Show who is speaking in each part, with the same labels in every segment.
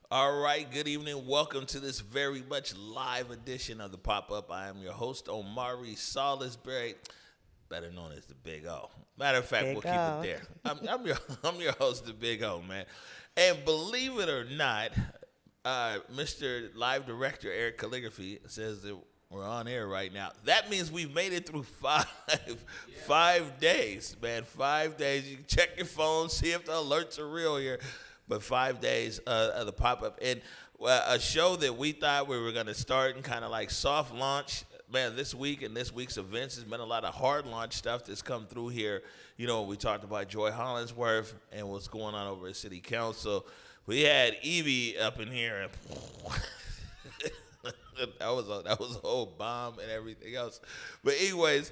Speaker 1: All right, good evening. Welcome to this very much live edition of the Pop-Up. I am your host, Omari Salisbury, better known as the Big O. Matter of fact, we'll keep it there. I'm your host, the Big O, man. And believe it or not, Mr. Live Director Eric Calligraphy says that we're on air right now. That means we've made it through five days, man. 5 days. You can check your phone, see if the alerts are real here. But 5 days of the pop-up. And a show that we thought we were going to start and kind of like soft launch. Man, this week and this week's events has been a lot of hard launch stuff that's come through here. You know, we talked about Joy Hollingsworth and what's going on over at City Council. We had Evie up in here. And that was a whole bomb and everything else. But anyways,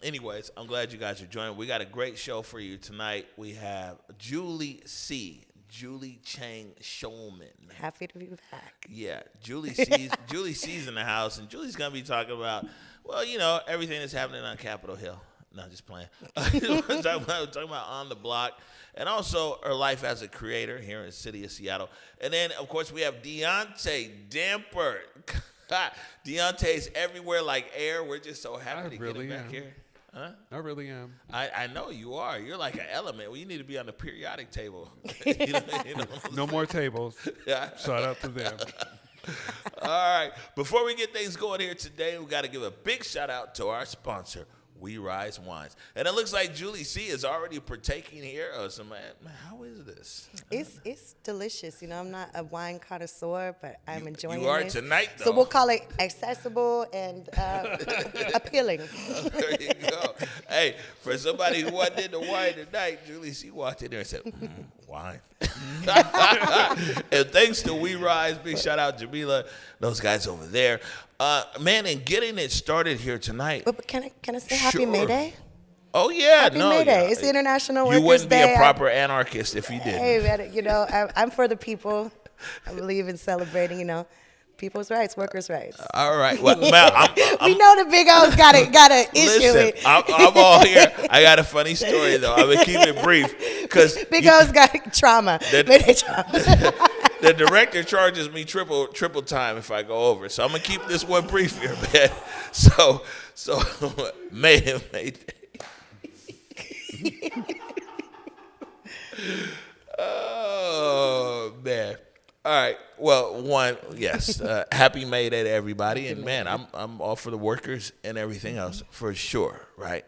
Speaker 1: anyways, I'm glad you guys are joining. We got a great show for you tonight. We have Julie Chang Shulman.
Speaker 2: Happy to be back.
Speaker 1: Yeah, Julie C's in the house, and Julie's gonna be talking about, well, you know, everything that's happening on Capitol Hill. No, just playing. We're talking about On the Block, and also her life as a creator here in the city of Seattle. And then, of course, we have DeAunte Damper. DeAunte's everywhere like air. We're just so happy to get him back here. Huh?
Speaker 3: I really am.
Speaker 1: I know you are. You're like an element. Well, you need to be on the periodic table.
Speaker 3: No more tables. Shout out to them.
Speaker 1: All right. Before we get things going here today, we got to give a big shout out to our sponsor, We Rise Wines. And it looks like Julie C is already partaking here. So, man, how is this?
Speaker 2: It's delicious. You know, I'm not a wine connoisseur, but I'm enjoying it.
Speaker 1: You are tonight, though.
Speaker 2: So we'll call it accessible and appealing.
Speaker 1: There you go. Hey, for somebody who wasn't into wine tonight, Julie C walked in there and said, wine. And thanks to We Rise, big shout out Jamila, those guys over there. Man, and getting it started here tonight.
Speaker 2: But can I say Happy May Day?
Speaker 1: Oh, yeah.
Speaker 2: Happy May Day. It's the International Workers' Day.
Speaker 1: You wouldn't be a proper anarchist if you didn't.
Speaker 2: Hey, man, you know, I'm for the people. I believe in celebrating, you know, people's rights, workers' rights.
Speaker 1: All right. Well, man,
Speaker 2: we know the Big O's got an issue with.
Speaker 1: I'm all here. I got a funny story, though. I'm going to keep it brief.
Speaker 2: Big O's got trauma.
Speaker 1: The director charges me triple time if I go over. So I'm going to keep this one brief here, man. So May Day. Oh, man. All right. Well, yes. Happy May Day to everybody. And, man, I'm all for the workers and everything else for sure, right?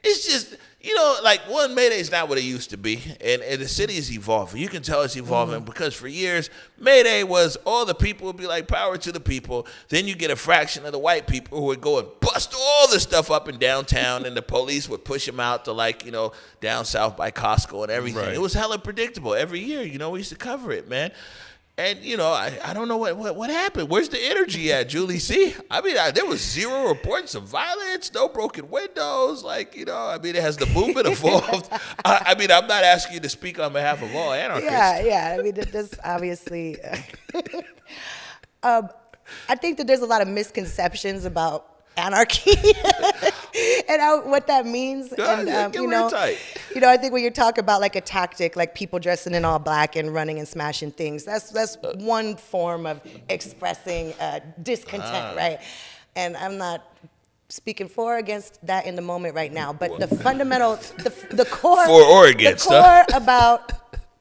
Speaker 1: It's just, you know, like one May Day is not what it used to be. And the city is evolving. You can tell it's evolving because for years, May Day was all the people would be like, power to the people. Then you get a fraction of the white people who would go and bust all the stuff up in downtown, and the police would push them out to, like, you know, down south by Costco and everything. Right. It was hella predictable. Every year, you know, we used to cover it, man. And, you know, I don't know what happened. Where's the energy at, Julie C? I mean, there was zero reports of violence, no broken windows. Like, you know, I mean, has the movement evolved? I mean, I'm not asking you to speak on behalf of all anarchists.
Speaker 2: Yeah. I mean, this obviously. I think that there's a lot of misconceptions about anarchy and what that means. And
Speaker 1: you know,
Speaker 2: I think when you talk about like a tactic, like people dressing in all black and running and smashing things, that's one form of expressing discontent, right? And I'm not speaking for or against that in the moment right now, but the fundamental, the core,
Speaker 1: for or against,
Speaker 2: the core about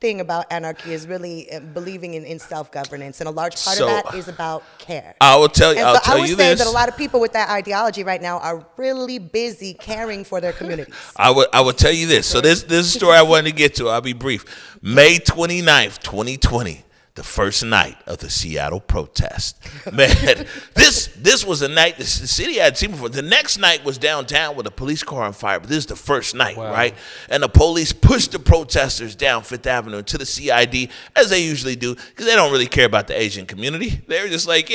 Speaker 2: thing about anarchy is really believing in self-governance, and a large part
Speaker 1: So,
Speaker 2: of that is about care.
Speaker 1: I will tell you.
Speaker 2: And
Speaker 1: I'll
Speaker 2: so I
Speaker 1: tell
Speaker 2: would
Speaker 1: you
Speaker 2: say
Speaker 1: this.
Speaker 2: that a lot of people with that ideology right now are really busy caring for their communities.
Speaker 1: I would tell you this. So this is a story I wanted to get to. I'll be brief. May 29th, 2020. The first night of the Seattle protest. Man, this was a night the city hadn't seen before. The next night was downtown with a police car on fire, but this is the first night, right? And the police pushed the protesters down Fifth Avenue to the CID, as they usually do, because they don't really care about the Asian community. They were just like,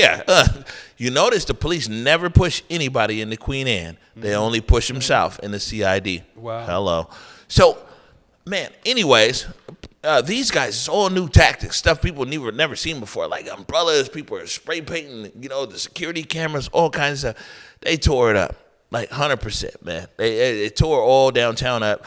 Speaker 1: you notice the police never push anybody into Queen Anne. They only push them south in the CID.
Speaker 3: Wow.
Speaker 1: Hello. So, man, anyways, these guys, it's all new tactics, stuff people never seen before, like umbrellas. People are spray painting, the security cameras, all kinds of stuff. They tore it up, like 100%, man. They tore all downtown up.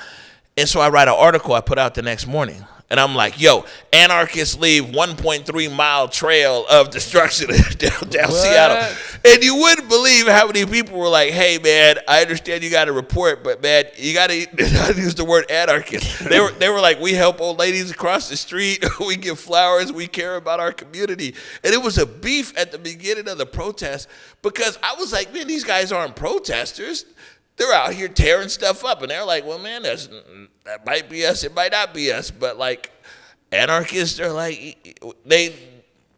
Speaker 1: And so I write an article I put out the next morning. And I'm like, yo, anarchists leave 1.3 mile trail of destruction downtown Seattle. And you wouldn't believe how many people were like, hey, man, I understand you got to report, but, man, you got to use the word anarchist. They were like, we help old ladies across the street. We give flowers. We care about our community. And it was a beef at the beginning of the protest because I was like, man, these guys aren't protesters. They're out here tearing stuff up, and they're like, well, man, that might be us, it might not be us, but, like, anarchists are like, they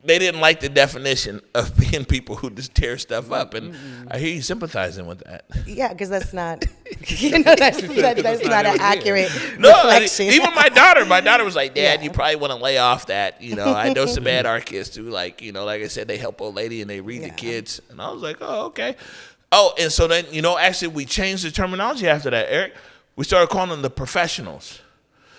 Speaker 1: didn't like the definition of being people who just tear stuff up, and I hear you sympathizing with that.
Speaker 2: Yeah, because that's not, that's not an accurate
Speaker 1: No,
Speaker 2: reflection.
Speaker 1: even my daughter was like, Dad, you probably want to lay off that, I know some anarchists who, like, like I said, they help old lady and they read the kids, and I was like, oh, okay. Oh, and so then, actually we changed the terminology after that, Eric. We started calling them the professionals.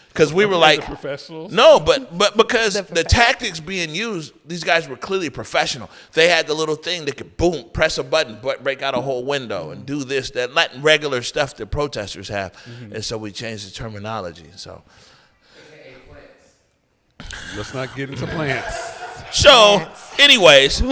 Speaker 1: Because we were like,
Speaker 3: the professionals?
Speaker 1: No, but because the tactics being used, these guys were clearly professional. They had the little thing that could, boom, press a button, break out a whole window and do this, that, not regular stuff that protesters have. And so we changed the terminology. So,
Speaker 3: Let's not get into plants.
Speaker 1: So, anyways,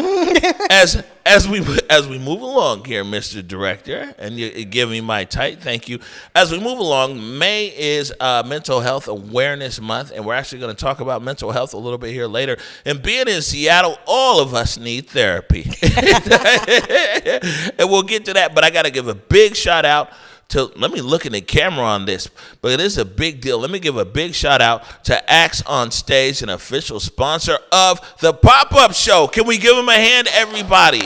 Speaker 1: as we move along here, Mr. Director, and you give me my tight, thank you. As we move along, May is Mental Health Awareness Month, and we're actually going to talk about mental health a little bit here later. And being in Seattle, all of us need therapy, and we'll get to that. But I got to give a big shout out. Let me look in the camera on this, but it is a big deal. Let me give a big shout out to Acts on Stage, an official sponsor of the pop-up show. Can we give them a hand, everybody?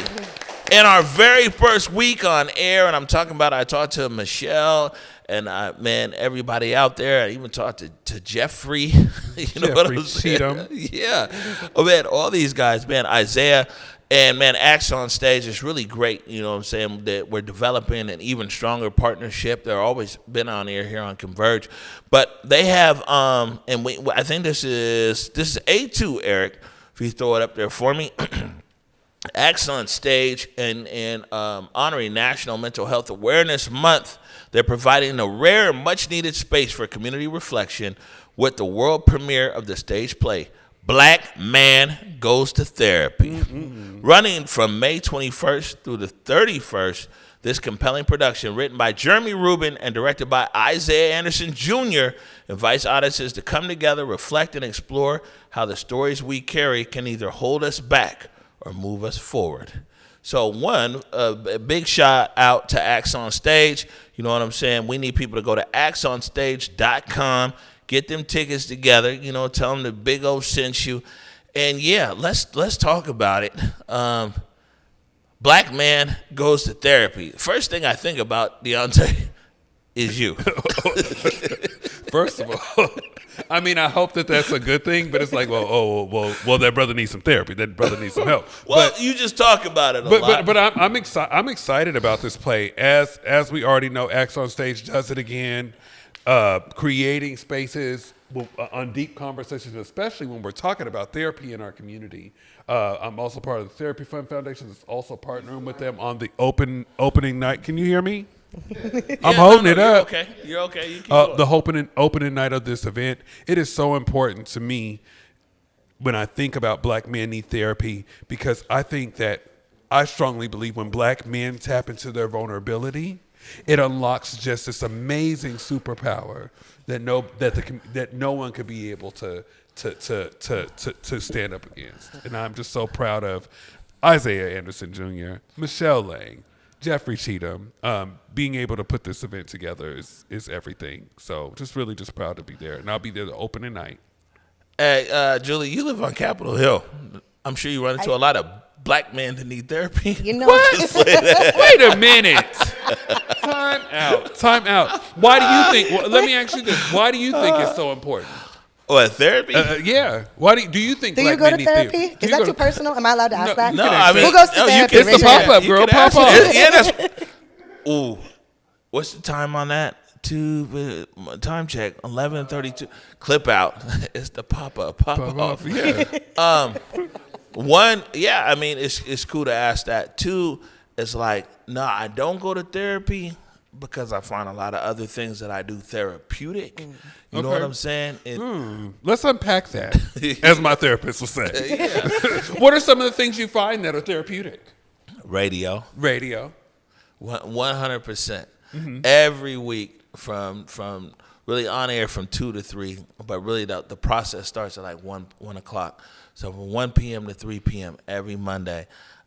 Speaker 1: In our very first week on air, and I talked to Michelle and man, everybody out there. I even talked to Jeffrey. Know what I'm saying?
Speaker 3: Cheatham.
Speaker 1: Yeah. Oh man, all these guys, man, Isaiah. And, man, Acts on Stage is really great, what I'm saying, that we're developing an even stronger partnership. They're always been on air here on Converge. But they have, I think this is A2, Eric, if you throw it up there for me. Acts on Stage and honoring National Mental Health Awareness Month. They're providing a rare and much-needed space for community reflection with the world premiere of the stage play, Black Man Goes to Therapy. Running from May 21st through the 31st, this compelling production, written by Jeremy Rubin and directed by Isaiah Anderson Jr., invites audiences to come together, reflect, and explore how the stories we carry can either hold us back or move us forward. So a big shout out to Acts on Stage. You know what I'm saying? We need people to go to actsonstage.com. Get them tickets together, tell them the Big O sent you. And yeah, let's talk about it. Black Man Goes to Therapy. First thing I think about, DeAunte, is you.
Speaker 3: First of all, I mean, I hope that that's a good thing, but it's like, well, that brother needs some therapy. That brother needs some help.
Speaker 1: Well, you just talk about it a lot.
Speaker 3: But I'm excited about this play. As we already know, Acts on Stage does it again. Creating spaces on deep conversations, especially when we're talking about therapy in our community. I'm also part of the Therapy Fund Foundation. That's also partnering with them on the opening night. Can you hear me? I'm holding it up.
Speaker 1: You're okay. You keep going.
Speaker 3: The opening night of this event. It is so important to me when I think about Black men need therapy, because I strongly believe when Black men tap into their vulnerability, it unlocks just this amazing superpower that no one could be able to stand up against. And I'm just so proud of Isaiah Anderson Jr., Michelle Lang, Jeffrey Cheatham. Being able to put this event together is everything. So really just proud to be there. And I'll be there the opening night.
Speaker 1: Hey, Julie, you live on Capitol Hill. I'm sure you run into a lot of black men that need therapy.
Speaker 2: You know,
Speaker 3: Wait a minute. Time out. Why do you think? Well, let me ask you this. Why do you think it's so important?
Speaker 1: What, therapy?
Speaker 3: Yeah. Why do you think
Speaker 2: do
Speaker 3: black
Speaker 2: you go
Speaker 3: men
Speaker 2: to
Speaker 3: need
Speaker 2: therapy?
Speaker 3: therapy?
Speaker 2: Is that too personal? Am I allowed to ask that?
Speaker 1: No, I mean,
Speaker 2: who goes to
Speaker 1: you
Speaker 2: therapy?
Speaker 1: can-
Speaker 3: It's the pop-up, girl.
Speaker 1: You can ask
Speaker 3: Pop up.
Speaker 1: it. Yeah, that's. Ooh, what's the time on that? Time check. 11:32. Clip out. It's the pop-up. Pop off.
Speaker 3: Yeah.
Speaker 1: One, yeah, I mean, it's cool to ask that. Two, it's like, no, I don't go to therapy because I find a lot of other things that I do therapeutic. You know what I'm saying?
Speaker 3: Let's unpack that, as my therapist would say. What are some of the things you find that are therapeutic?
Speaker 1: Radio.
Speaker 3: 100%.
Speaker 1: Every week from really on air from 2 to 3, but really the process starts at like 1 o'clock. So from 1 p.m. to 3 p.m. every Monday,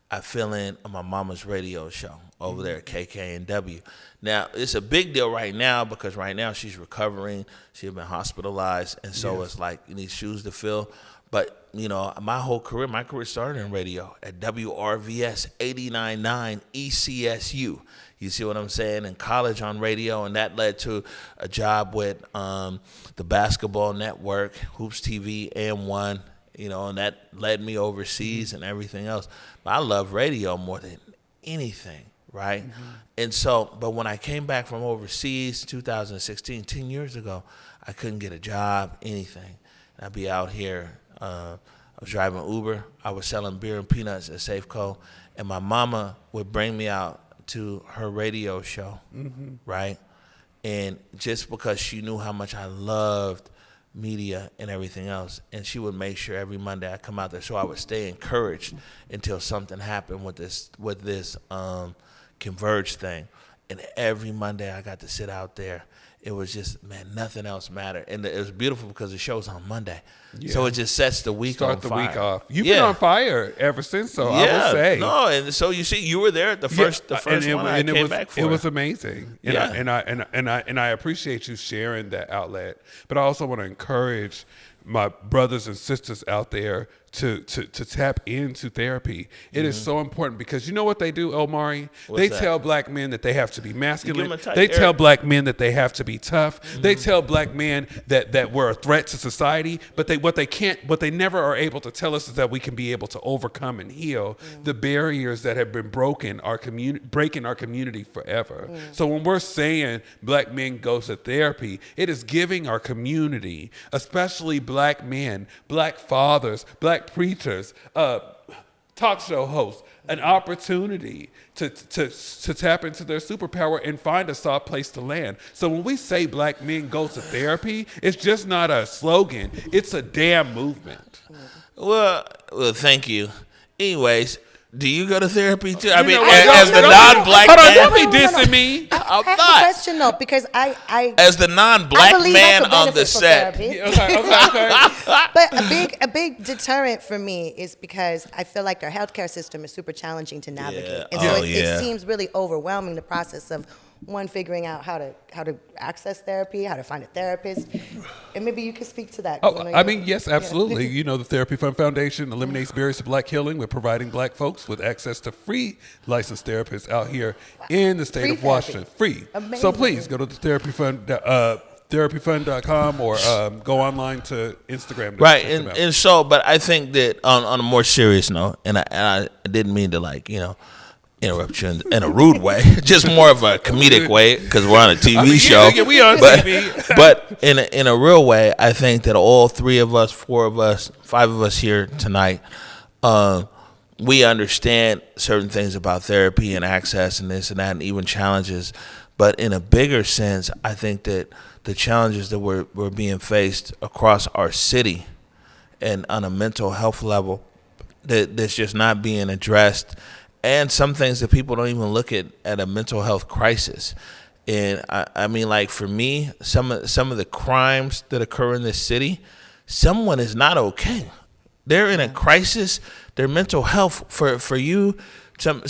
Speaker 1: I fill in on my mama's radio show over there at KKNW. Now, it's a big deal right now because right now she's recovering. She's been hospitalized, and so it's like you need shoes to fill. But, you know, my career started in radio at WRVS 89.9 ECSU. You see what I'm saying? In college on radio, and that led to a job with the Basketball Network, Hoops TV, and One. You know, and that led me overseas and everything else. But I love radio more than anything, right? And so, but when I came back from overseas, 2016, 10 years ago, I couldn't get a job, anything. And I'd be out here. I was driving Uber. I was selling beer and peanuts at Safeco. And my mama would bring me out to her radio show, right? And just because she knew how much I loved media and everything else, and she would make sure every Monday I come out there, so I would stay encouraged until something happened with this Converge thing. And every Monday I got to sit out there. It was just, man, nothing else mattered. And it was beautiful because the show's on Monday. Yeah. So it just sets the week on fire.
Speaker 3: Start the week off. You've been on fire ever since, so I would say.
Speaker 1: No, and so you see, you were there at the first one I came back for.
Speaker 3: It was amazing. And I appreciate you sharing that outlet. But I also want to encourage my brothers and sisters out there to tap into therapy. It is so important because you know what they do, Omari? They tell black men that they have to be masculine. They tell black men that they have to be tough. They tell black men that we're a threat to society. But what they never are able to tell us is that we can be able to overcome and heal the barriers that have been breaking our community forever. So when we're saying black men go to therapy, it is giving our community, especially black men, black fathers, black preachers, talk show hosts, an opportunity to tap into their superpower and find a soft place to land. So when we say black men go to therapy, it's just not a slogan. It's a damn movement.
Speaker 1: Well, thank you. Anyways, do you go to therapy too? I mean,
Speaker 3: as
Speaker 1: as the non-black man,
Speaker 3: don't be dissing me.
Speaker 2: I have a question though, because I
Speaker 1: as the non-black man on the set.
Speaker 3: Okay.
Speaker 2: But a big deterrent for me is because I feel like our healthcare system is super challenging to navigate, and so it seems really overwhelming, the process of one figuring out how to access therapy, how to find a therapist, and maybe you could speak to that.
Speaker 3: I mean, yes, absolutely. You know, the Therapy Fund Foundation eliminates barriers to black healing. We're providing black folks with access to free licensed therapists out here in the state of Washington. Free.
Speaker 2: Amazing.
Speaker 3: So please go to the Therapy Fund. therapyfund.com or go online to Instagram.
Speaker 1: Right, and so, but I think that on a more serious note, and I didn't mean to interrupt you in a rude way, just more of a comedic way because we're on a TV show.
Speaker 3: Yeah, we on TV.
Speaker 1: But in a real way, I think that all 3 of us, 4 of us, 5 of us here tonight, we understand certain things about therapy and access and this and that and even challenges. But in a bigger sense, I think that the challenges that we're being faced across our city and on a mental health level that's just not being addressed. and some things that people don't even look at a mental health crisis. And I mean, like for me, some of the crimes that occur in this city, someone is not okay. They're in a crisis. Their mental health for you. Some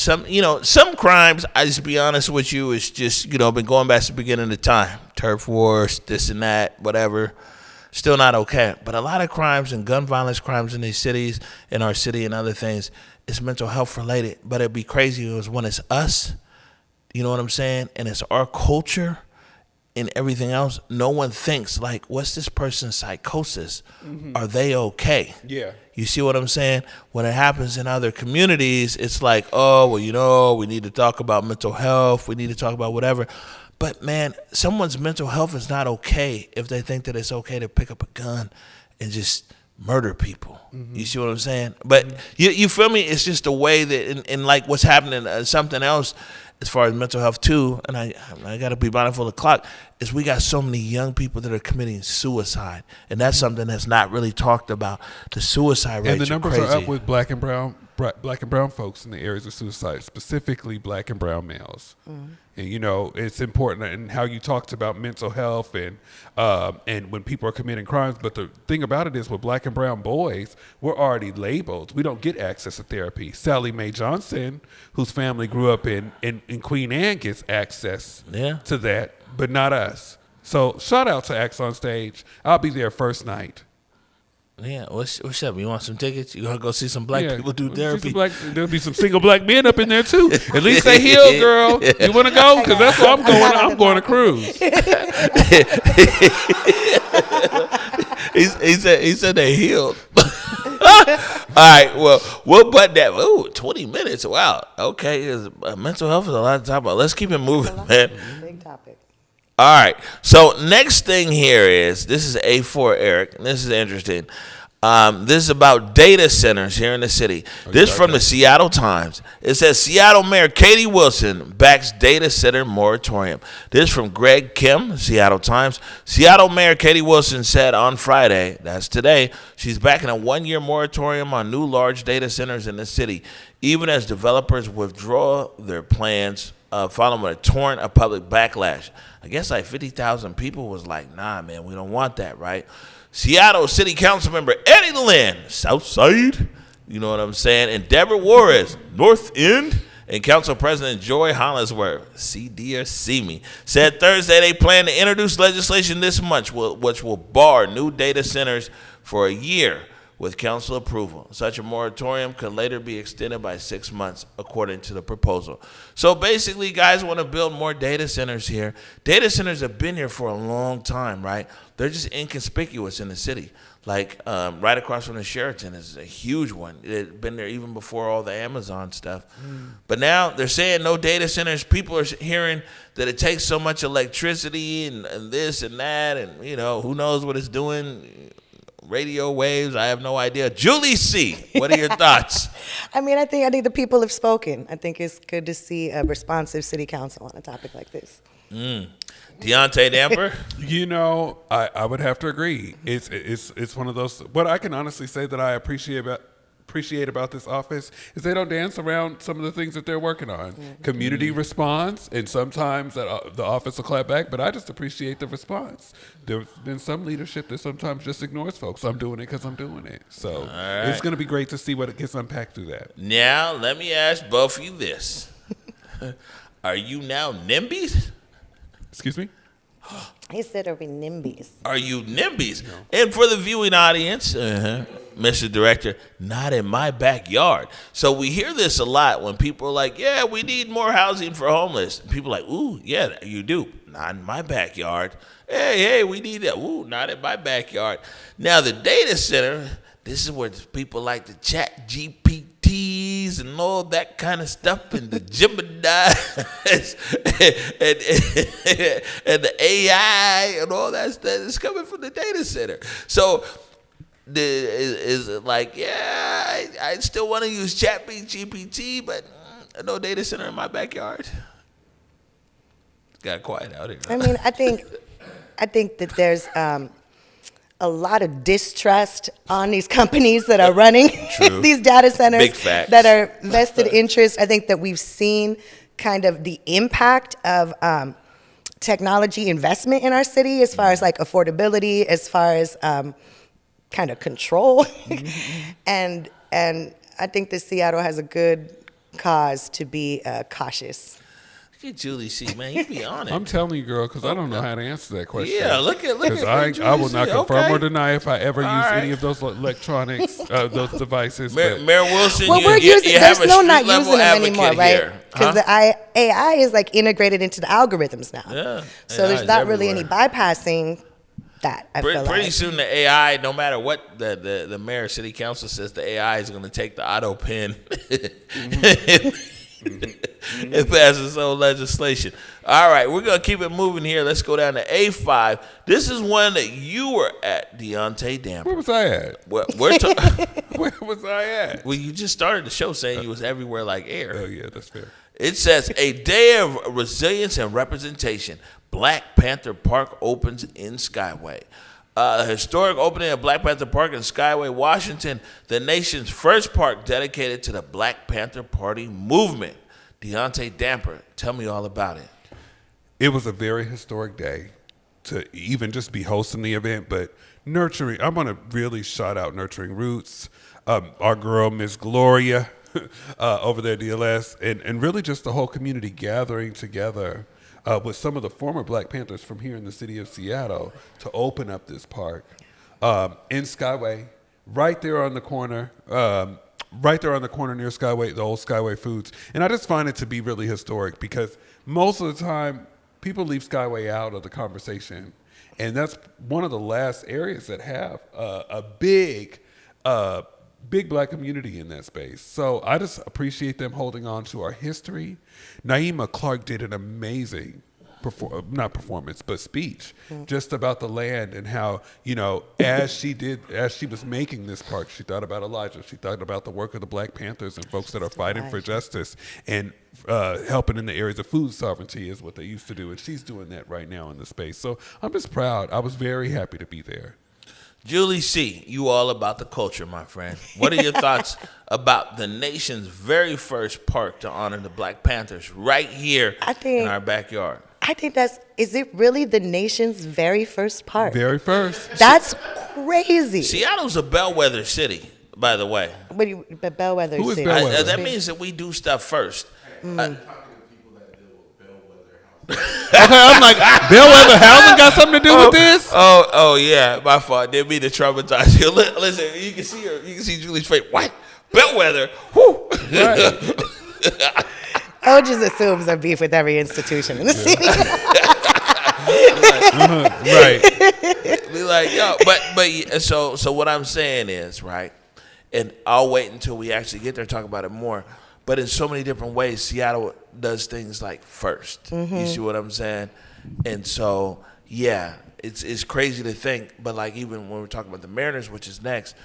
Speaker 1: crimes, I just be honest with you, is just, been going back to the beginning of time. Turf wars, this and that, whatever. Still not okay. But a lot of crimes and gun violence crimes in these cities, in our city and other things, it's mental health related. But it'd be crazy when it's us, you know what I'm saying? And it's our culture and everything else. No one thinks like, what's this person's psychosis? Are they okay?
Speaker 3: Yeah.
Speaker 1: You see what I'm saying? When it happens in other communities, it's like, oh, well, we need to talk about mental health. We need to talk about whatever. But, man, someone's mental health is not okay if they think that it's okay to pick up a gun and just murder people. You see what I'm saying? But you feel me? It's just a way that, in like what's happening, something else as far as mental health too, and I got to be mindful of the clock, is we got so many young people that are committing suicide. And that's something that's not really talked about. The suicide rates
Speaker 3: And the numbers
Speaker 1: are crazy.
Speaker 3: are up with black and brown folks in the areas of suicide, specifically black and brown males. And it's important in how you talked about mental health and when people are committing crimes. But the thing about it is, with black and brown boys, we're already labeled. We don't get access to therapy. Sally Mae Johnson, whose family grew up in Queen Anne, gets access to that, but not us. So shout out to Acts on Stage. I'll be there first night.
Speaker 1: Yeah, what's up? You want some tickets? You want to go see some black people do therapy?
Speaker 3: There'll be some single black men up in there too. At least they healed, girl. You want to go? Because that's where I'm going. I'm going to cruise.
Speaker 1: He said they healed. All right, well, we'll butt that. Ooh, 20 minutes. Wow. Okay, mental health is a lot to talk about. Let's keep it moving, man.
Speaker 2: Big topic.
Speaker 1: All right. So next thing here is, this is A4 Eric. This is interesting. This is about data centers here in the city. This is from the Seattle Times. It says Seattle Mayor Katie Wilson backs data center moratorium. This is from Greg Kim, Seattle Times. Seattle Mayor Katie Wilson said on Friday, that's today, she's backing a 1-year moratorium on new large data centers in the city, even as developers withdraw their plans following a torrent of public backlash. I guess like 50,000 people was like, nah, man, we don't want that, right? Seattle City Council member Eddie Lynn, South Side, you know what I'm saying, and Deborah Juarez, North End, and Council President Joy Hollingsworth, see dear, see me, said Thursday they plan to introduce legislation this month which will bar new data centers for a year with council approval. Such a moratorium could later be extended by 6 months, according to the proposal. So basically, guys want to build more data centers here. Data centers have been here for a long time, right? They're just inconspicuous in the city. Like right across from the Sheraton is a huge one. It had been there even before all the Amazon stuff. But now they're saying no data centers. People are hearing that it takes so much electricity and this and that, and who knows what it's doing. Radio waves, I have no idea. Julie C., what are your thoughts?
Speaker 2: I mean, I think the people have spoken. I think it's good to see a responsive city council on a topic like this.
Speaker 1: DeAunte Damper?
Speaker 3: I would have to agree. It's one of those. What I can honestly say that I appreciate about this office is they don't dance around some of the things that they're working on. Community response, and sometimes the office will clap back, but I just appreciate the response. There's been some leadership that sometimes just ignores folks. I'm doing it because I'm doing it. So It's going to be great to see what it gets unpacked through that.
Speaker 1: Now, let me ask both of you this. Are you now NIMBYs?
Speaker 3: Excuse me?
Speaker 2: He said, "Are we NIMBYs?"
Speaker 1: Are you NIMBYs? No. And for the viewing audience, Mr. Director, not in my backyard. So we hear this a lot when people are like, yeah, we need more housing for homeless. People are like, ooh, yeah, you do. Not in my backyard. Hey, we need that. Ooh, not in my backyard. Now, the data center, this is where people like to chat GPTs and all that kind of stuff, and the Gemini's and the AI and all that stuff is coming from the data center. So is it like, yeah, I still want to use GPT, but no data center in my backyard? Got quiet out here.
Speaker 2: I mean, I think that there's a lot of distrust on these companies that are running these data centers.
Speaker 1: Big facts.
Speaker 2: That are vested interest. I think that we've seen kind of the impact of technology investment in our city as far as like affordability, as far as kind of control. and I think that Seattle has a good cause to be cautious.
Speaker 1: Look at Julie C, man, you be on it.
Speaker 3: I'm telling you, girl, because I don't know how to answer that question.
Speaker 1: Yeah, look at
Speaker 3: Because I will not confirm or deny if I ever use any of those electronics, those devices.
Speaker 1: Mayor Wilson,
Speaker 2: Well, we're
Speaker 1: you
Speaker 2: using,
Speaker 1: have
Speaker 2: there's
Speaker 1: a
Speaker 2: no not
Speaker 1: street level
Speaker 2: using them
Speaker 1: advocate
Speaker 2: anymore, right?
Speaker 1: here.
Speaker 2: Because the AI is like integrated into the algorithms now.
Speaker 1: Yeah,
Speaker 2: So
Speaker 1: AI
Speaker 2: there's
Speaker 1: is
Speaker 2: not really any
Speaker 1: everywhere.
Speaker 2: bypassing that. I feel
Speaker 1: Pretty
Speaker 2: like.
Speaker 1: soon the AI, no matter what the mayor, city council says, the AI is going to take the auto pen and pass its own legislation. All right, we're going to keep it moving here. Let's go down to A5. This is one that you were at, DeAunte Damper.
Speaker 3: Where was I at?
Speaker 1: We're
Speaker 3: Where was I at?
Speaker 1: well, you just started the show saying you was everywhere like air.
Speaker 3: Oh, yeah, that's fair.
Speaker 1: It says, a day of resilience and representation. Black Panther Park opens in Skyway. The historic opening of Black Panther Park in Skyway, Washington, the nation's first park dedicated to the Black Panther Party movement. DeAunte Damper, tell me all about it.
Speaker 3: It was a very historic day to even just be hosting the event, but nurturing. I want to really shout out Nurturing Roots, our girl, Miss Gloria, over there at DLS, and really just the whole community gathering together with some of the former Black Panthers from here in the city of Seattle to open up this park in Skyway, right there on the corner. Right there on the corner near Skyway, the old Skyway Foods. And I just find it to be really historic because most of the time people leave Skyway out of the conversation. And that's one of the last areas that have a big Black community in that space. So I just appreciate them holding on to our history. Naima Clark did an amazing not performance, but speech, just about the land and how, as she was making this park, she thought about Elijah. She thought about the work of the Black Panthers and folks that are fighting for justice and helping in the areas of food sovereignty is what they used to do. And she's doing that right now in the space. So I'm just proud. I was very happy to be there.
Speaker 1: Julie C., you all about the culture, my friend. What are your thoughts about the nation's very first park to honor the Black Panthers right here in our backyard?
Speaker 2: I think is it really the nation's very first park?
Speaker 3: Very first.
Speaker 2: That's crazy.
Speaker 1: Seattle's a bellwether city, by the way.
Speaker 2: But Bellwether
Speaker 3: Who is
Speaker 2: City.
Speaker 3: Bellwether?
Speaker 1: That means that we do stuff first.
Speaker 3: Okay, I'm like, Bellwether Housing got something to do with this?
Speaker 1: Oh, yeah, my fault. Didn't mean to traumatize you. Listen, you can see her. You can see Julie's face. What? Bellwether? Whew.
Speaker 3: Right.
Speaker 2: I would just assume some beef with every institution in the city.
Speaker 3: Right.
Speaker 1: Be like, yo, but so what I'm saying is, right, and I'll wait until we actually get there and talk about it more. But in so many different ways, Seattle does things like first. You see what I'm saying? And so, yeah, it's crazy to think. But like even when we're talking about the Mariners, which is next,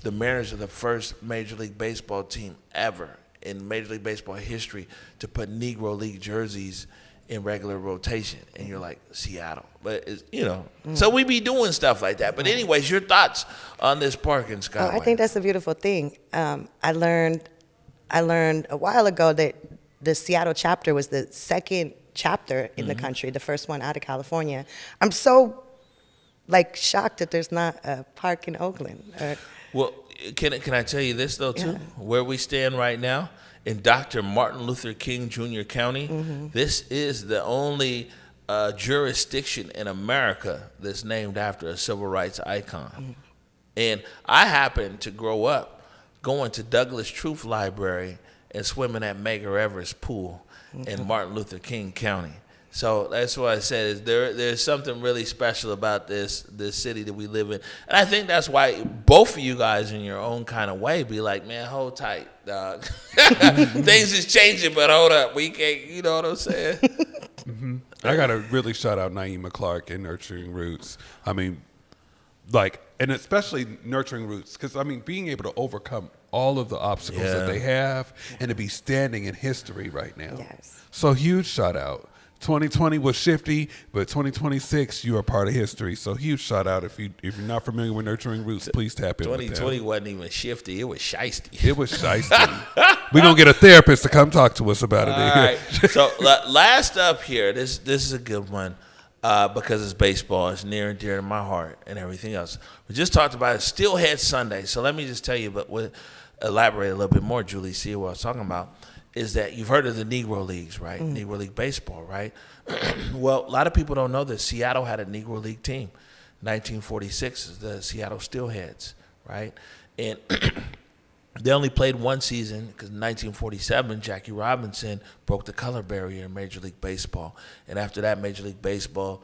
Speaker 1: the Mariners are the first Major League Baseball team ever in Major League Baseball history to put Negro League jerseys in regular rotation. And you're like, Seattle. But, so we be doing stuff like that. But anyways, your thoughts on this park in Skyway?
Speaker 2: I think that's a beautiful thing. I learned a while ago that the Seattle chapter was the second chapter in the country, the first one out of California. I'm so shocked that there's not a park in Oakland.
Speaker 1: Well, can I tell you this though too? Yeah. Where we stand right now in Dr. Martin Luther King Jr. County, this is the only jurisdiction in America that's named after a civil rights icon. And I happened to grow up going to Douglas Truth Library and swimming at Medgar Evers Pool in Martin Luther King County. So that's what I said is there's something really special about this city that we live in. And I think that's why both of you guys in your own kind of way be like, man, hold tight, dog. Things is changing, but hold up. We can't, you know what I'm saying?
Speaker 3: I got to really shout out Naima Clark and Nurturing Roots. I mean, and especially Nurturing Roots, because, being able to overcome all of the obstacles that they have and to be standing in history right now.
Speaker 2: Yes.
Speaker 3: So huge shout out 2020 was shifty, but 2026, you are part of history. So huge shout out. If you're not familiar with Nurturing Roots, please tap in with them.
Speaker 1: 2020 wasn't even shifty. It was shiesty.
Speaker 3: It was shiesty. We're going to get a therapist to come talk to us about it.
Speaker 1: All right. So last up here, this is a good one because it's baseball. It's near and dear to my heart and everything else. We just talked about it, Steelhead Sunday. So let me just tell you, but we'll elaborate a little bit more, Julie, see what I was talking about, is that you've heard of the Negro Leagues, right? Negro League Baseball, right? Well, a lot of people don't know that Seattle had a Negro League team. 1946 is the Seattle Steelheads, right? And they only played one season because in 1947, Jackie Robinson broke the color barrier in Major League Baseball. And after that, Major League Baseball,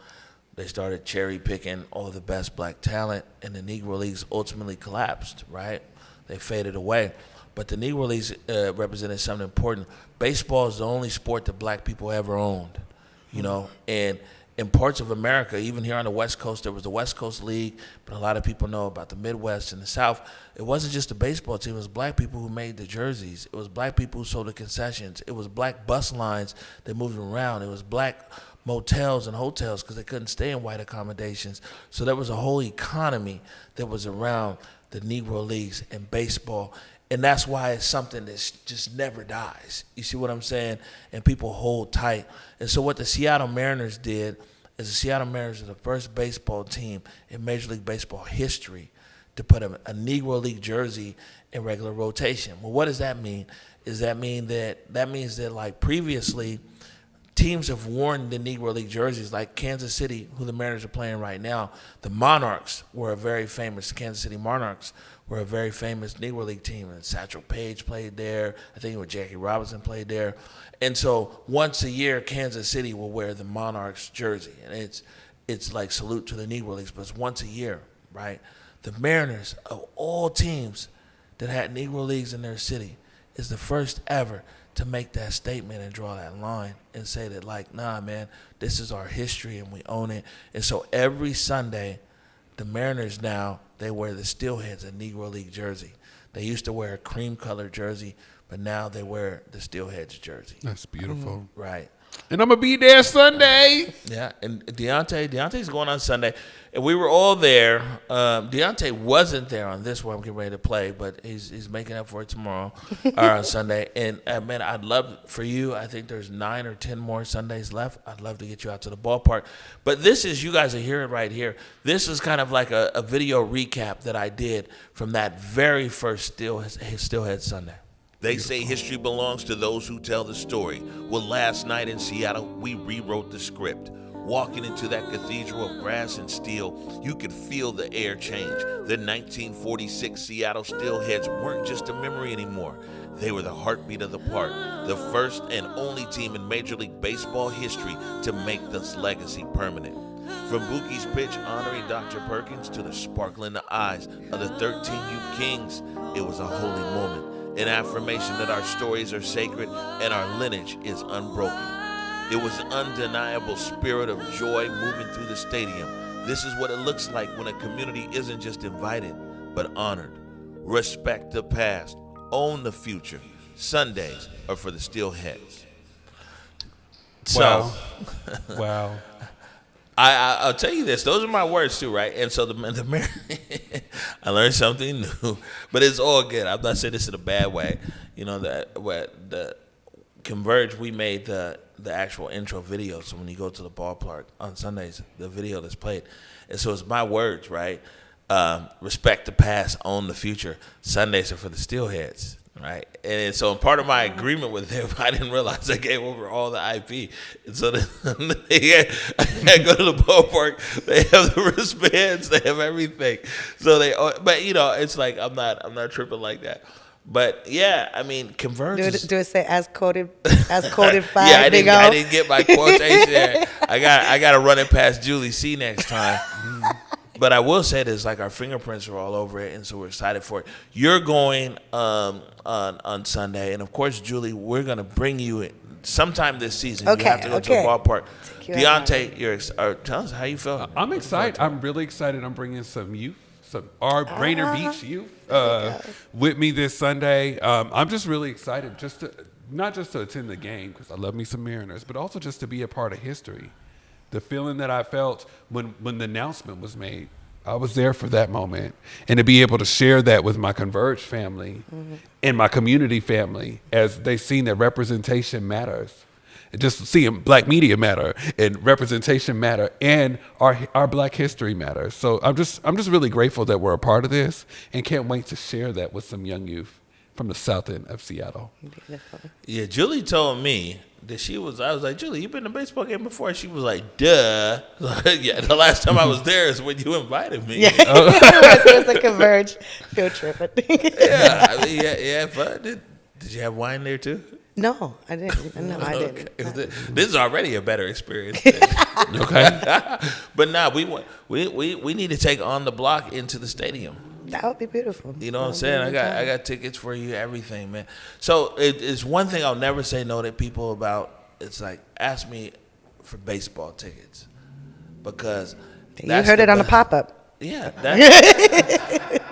Speaker 1: they started cherry picking all the best black talent, and the Negro Leagues ultimately collapsed, right? They faded away. But the Negro Leagues represented something important. Baseball is the only sport that black people ever owned, you know, and in parts of America, even here on the West Coast, there was the West Coast League, but a lot of people know about the Midwest and the South. It wasn't just a baseball team. It was black people who made the jerseys. It was black people who sold the concessions. It was black bus lines that moved around. It was black motels and hotels because they couldn't stay in white accommodations. So there was a whole economy that was around the Negro Leagues and baseball. And that's why it's something that just never dies. You see what I'm saying? And people hold tight. And so what the Seattle Mariners did is the Seattle Mariners are the first baseball team in Major League Baseball history to put a Negro League jersey in regular rotation. Well, what does that mean? That means that like previously, teams have worn the Negro League jerseys, like Kansas City, who the Mariners are playing right now. The Monarchs were a very famous, Kansas City Monarchs were a very famous Negro League team. And Satchel Paige played there. I think it was Jackie Robinson played there. And so once a year, Kansas City will wear the Monarchs jersey. And it's like salute to the Negro Leagues, but it's once a year, right? The Mariners, of all teams that had Negro Leagues in their city, is the first ever to make that statement and draw that line and say that, like, nah, man, this is our history and we own it. And so every Sunday, the Mariners now, they wear the Steelheads, a Negro League jersey. They used to wear a cream-colored jersey, but now they wear the Steelheads jersey.
Speaker 3: That's beautiful.
Speaker 1: Right.
Speaker 3: And I'm going to be there Sunday.
Speaker 1: Yeah, and DeAunte's going on Sunday. And we were all there. DeAunte wasn't there on this one. I'm getting ready to play, but he's making up for it tomorrow or on Sunday. And, man, I'd love for you. I think there's 9 or 10 more Sundays left. I'd love to get you out to the ballpark. But this is, you guys are hearing right here, this is kind of like a video recap that I did from that very first Steelhead Sunday.
Speaker 4: They say history belongs to those who tell the story. Well, last night in Seattle, we rewrote the script. Walking into that cathedral of grass and steel, you could feel the air change. The 1946 Seattle Steelheads weren't just a memory anymore. They were the heartbeat of the park, the first and only team in Major League Baseball history to make this legacy permanent. From Bookie's pitch honoring Dr. Perkins to the sparkle in the eyes of the 13U Kings, it was a holy moment. An affirmation that our stories are sacred and our lineage is unbroken. It was an undeniable spirit of joy moving through the stadium. This is what it looks like when a community isn't just invited, but honored. Respect the past, own the future. Sundays are for the Steelheads.
Speaker 3: Wow. Wow.
Speaker 1: I'll tell you this. Those are my words too, right? And so the I learned something new, but it's all good. I'm not saying this in a bad way. You know, the Converge, we made the actual intro video. So when you go to the ballpark on Sundays, the video that's played. And so it's my words, right? Respect the past, own the future. Sundays are for the Steelheads. Right, and so part of my agreement with them, I didn't realize I gave over all the IP, and so I go to the ballpark. They have the wristbands, they have everything. So but you know, it's like I'm not tripping like that. But yeah, I mean, Converge.
Speaker 2: Do it say as coded by
Speaker 1: yeah, I didn't get my quotation there. I got to run it past Julie C next time. But I will say this, like our fingerprints are all over it, and so we're excited for it. You're going on Sunday, and of course, Julie, we're going to bring you in sometime this season.
Speaker 2: Okay,
Speaker 1: you have to go to the ballpark.
Speaker 2: DeAunte,
Speaker 1: tell us how you feel.
Speaker 3: I'm excited. I'm really excited. I'm bringing some youth, our Rainier Beach youth with me this Sunday. I'm just really excited just to not just to attend the game, because I love me some Mariners, but also just to be a part of history. The feeling that I felt when the announcement was made, I was there for that moment. And to be able to share that with my Converge family and my community family as they seen that representation matters. Just seeing black media matter and representation matter and our black history matters. So I'm just really grateful that we're a part of this and can't wait to share that with some young youth from the south end of Seattle.
Speaker 1: Yeah, Julie told me that I was like, Julie, you been to a baseball game before? She was like, duh. Yeah, the last time I was there is when you invited me.
Speaker 2: Yeah, it was a Converge field trip.
Speaker 1: Yeah, I mean, yeah, fun. Did you have wine there too?
Speaker 2: No, I didn't. No, I didn't.
Speaker 1: This is already a better experience.
Speaker 3: Okay.
Speaker 1: But nah, we need to take On the Block into the stadium.
Speaker 2: That would be beautiful.
Speaker 1: You know what I'm saying? I got tickets for you, everything, man. So it's one thing I'll never say no to people about. It's like, ask me for baseball tickets, because
Speaker 2: You heard it on the pop-up.
Speaker 1: Yeah,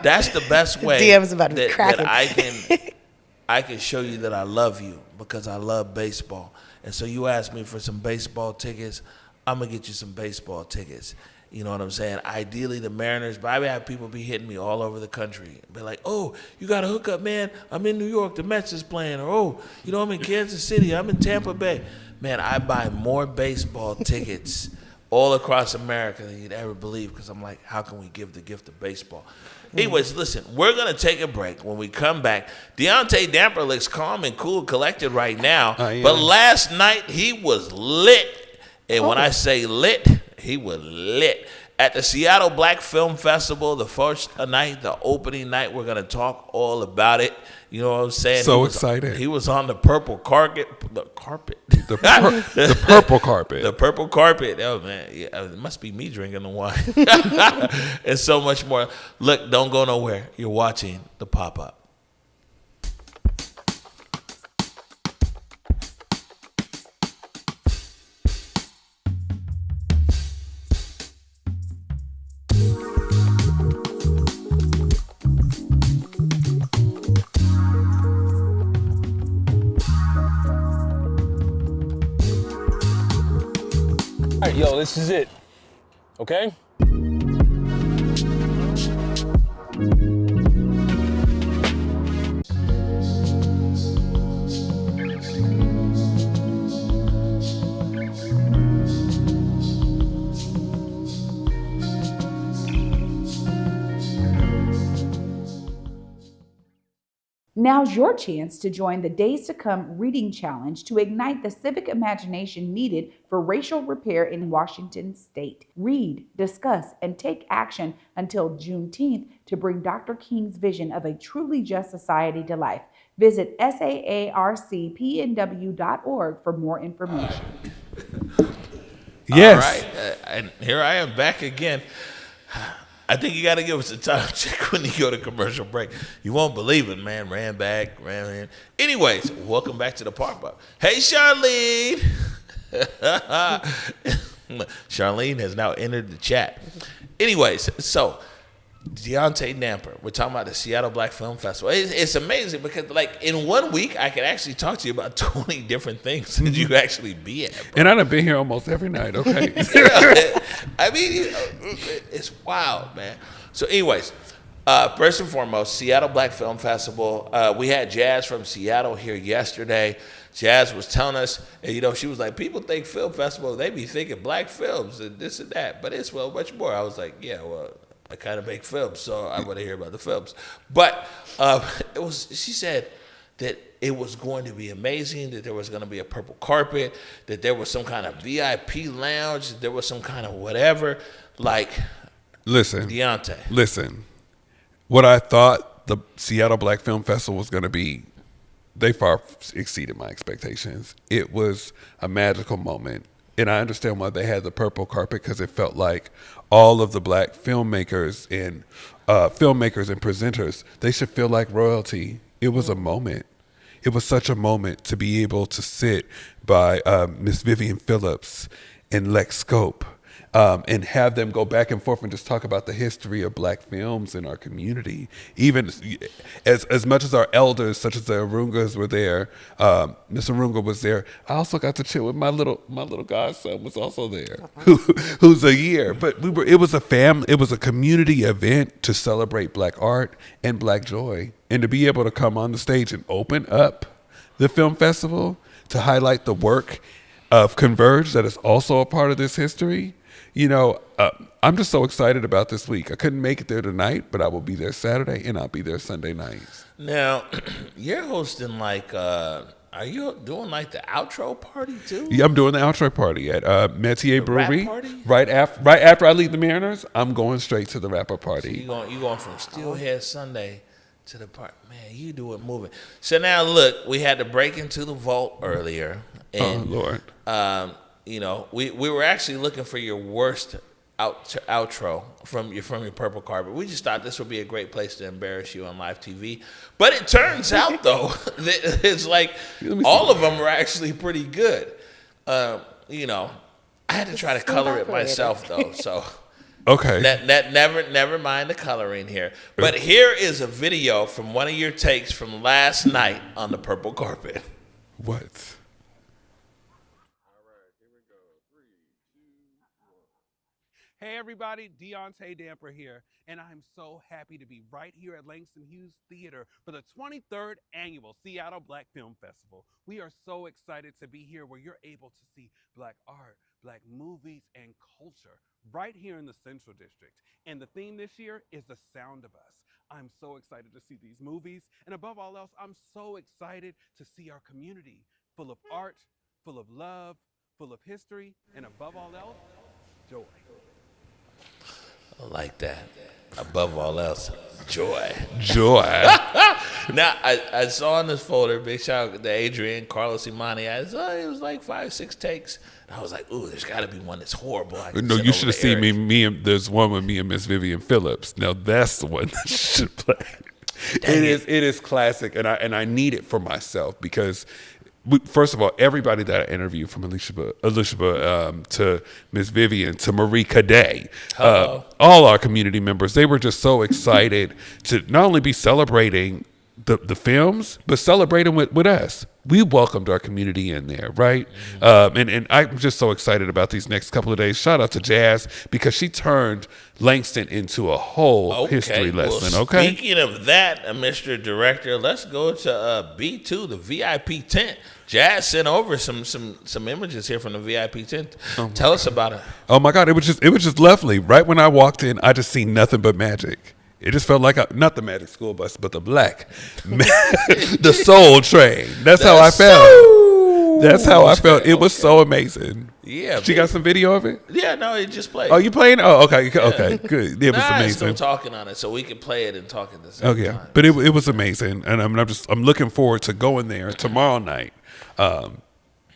Speaker 1: that's the best way.
Speaker 2: DM's about to be cracking.
Speaker 1: That I can show you that I love you, because I love baseball. And so you ask me for some baseball tickets, I'm gonna get you some baseball tickets. You know what I'm saying? Ideally, the Mariners, but I have people be hitting me all over the country. Be like, oh, you got a hookup, man. I'm in New York. The Mets is playing. Or, oh, you know, I'm in Kansas City. I'm in Tampa Bay. Man, I buy more baseball tickets all across America than you'd ever believe, because I'm like, how can we give the gift of baseball? Anyways, listen, we're going to take a break. When we come back, DeAunte Damper looks calm and cool, collected right now.
Speaker 3: Yeah.
Speaker 1: But last night, he was lit. And when I say lit, he was lit. At the Seattle Black Film Festival, the first night, the opening night, we're going to talk all about it. You know what I'm saying?
Speaker 3: So excited.
Speaker 1: He was on the purple carpet. The
Speaker 3: purple carpet.
Speaker 1: The purple carpet. Oh, man. Yeah, it must be me drinking the wine. And so much more. Look, don't go nowhere. You're watching The Pop-Up.
Speaker 5: All right, yo, this is it, okay?
Speaker 6: Now's your chance to join the Days to Come Reading Challenge to ignite the civic imagination needed for racial repair in Washington state. Read, discuss, and take action until Juneteenth to bring Dr. King's vision of a truly just society to life. Visit saarcpnw.org for more information.
Speaker 3: Yes.
Speaker 1: All right. And here I am back again. I think you got to give us a time check when you go to commercial break. You won't believe it, man. Ran in. Anyways, welcome back to the pop-up. Hey, Charlene. Charlene has now entered the chat. Anyways, so DeAunte Damper. We're talking about the Seattle Black Film Festival. It's amazing because, like, in 1 week, I can actually talk to you about 20 different things that you actually be at, bro.
Speaker 3: And I done been here almost every night, okay?
Speaker 1: I mean, it's wild, man. So anyways, first and foremost, Seattle Black Film Festival. We had Jazz from Seattle here yesterday. Jazz was telling us, and, you know, she was like, people think film festival, they be thinking black films and this and that, but it's well much more. I was like, yeah, well, I kind of make films, so I want to hear about the films. But she said that it was going to be amazing, that there was going to be a purple carpet, that there was some kind of VIP lounge, that there was some kind of whatever. Like,
Speaker 3: Listen.
Speaker 1: DeAunte.
Speaker 3: Listen. What I thought the Seattle Black Film Festival was going to be, they far exceeded my expectations. It was a magical moment. And I understand why they had the purple carpet, because it felt like all of the black filmmakers and presenters, they should feel like royalty. It was a moment. It was such a moment to be able to sit by Miss Vivian Phillips and Lex Scope and have them go back and forth and just talk about the history of black films in our community. Even as much as our elders, such as the Arungas, were there, Miss Arunga was there. I also got to chill with my little godson was also there, who's a year. But it was a community event to celebrate black art and black joy, and to be able to come on the stage and open up the film festival to highlight the work of Converge that is also a part of this history. I'm just so excited about this week. I couldn't make it there tonight, but I will be there Saturday and I'll be there Sunday nights.
Speaker 1: Now, you're hosting are you doing the outro party too?
Speaker 3: Yeah, I'm doing the outro party at Metier Brewery.
Speaker 1: Rap party?
Speaker 3: Right after I leave the Mariners, I'm going straight to the rapper party.
Speaker 1: So you going from Steelhead Sunday to the park. Man, you do it moving. So now look, we had to break into the vault earlier. And,
Speaker 3: Lord.
Speaker 1: We were actually looking for your worst outro from your purple carpet. We just thought this would be a great place to embarrass you on live TV. But it turns out though, that it's all of them are actually pretty good. I had to try to color it myself though. So
Speaker 3: okay.
Speaker 1: Never mind the coloring here. But here is a video from one of your takes from last night on the purple carpet.
Speaker 3: What? Hey everybody, DeAunte Damper here, and I'm so happy to be right here at Langston Hughes Theater for the 23rd Annual Seattle Black Film Festival. We are so excited to be here where you're able to see black art, black movies, and culture right here in the Central District. And the theme this year is The Sound of Us. I'm so excited to see these movies, and above all else, I'm so excited to see our community full of art, full of love, full of history, and above all else, joy.
Speaker 1: I like that. Above all else, joy.
Speaker 3: Joy.
Speaker 1: Now, I saw in this folder, big shout out to Adrian, Carlos Imani. I saw it was 5-6 takes. And I was like, ooh, there's got to be one that's horrible.
Speaker 3: No, you should have seen there's one with me and Miss Vivian Phillips. Now that's the one that you should play. It is classic, and I need it for myself because first of all, everybody that I interviewed, from Alicia to Miss Vivian to Marie Cadet, all our community members, they were just so excited to not only be celebrating the films, but celebrating with us. We welcomed our community in there, right? And I'm just so excited about these next couple of days. Shout out to Jazz, because she turned Langston into a whole history lesson.
Speaker 1: Well, speaking of that, Mr. Director, let's go to B2, the VIP tent. Jazz sent over some images here from the VIP tent. Tell us about it.
Speaker 3: Oh my God, it was just lovely. Right when I walked in, I just seen nothing but magic. It just felt like not the Magic School Bus, but the the Soul Train. That's how I felt. That's how I felt. It was so amazing.
Speaker 1: Yeah.
Speaker 3: She got some video of it?
Speaker 1: Yeah, no, it just played.
Speaker 3: Oh, you playing? Oh, okay, good. It was amazing.
Speaker 1: Still talking on it, so we can play it and talk at the same
Speaker 3: time. Okay, but it was amazing, and I'm looking forward to going there tomorrow night,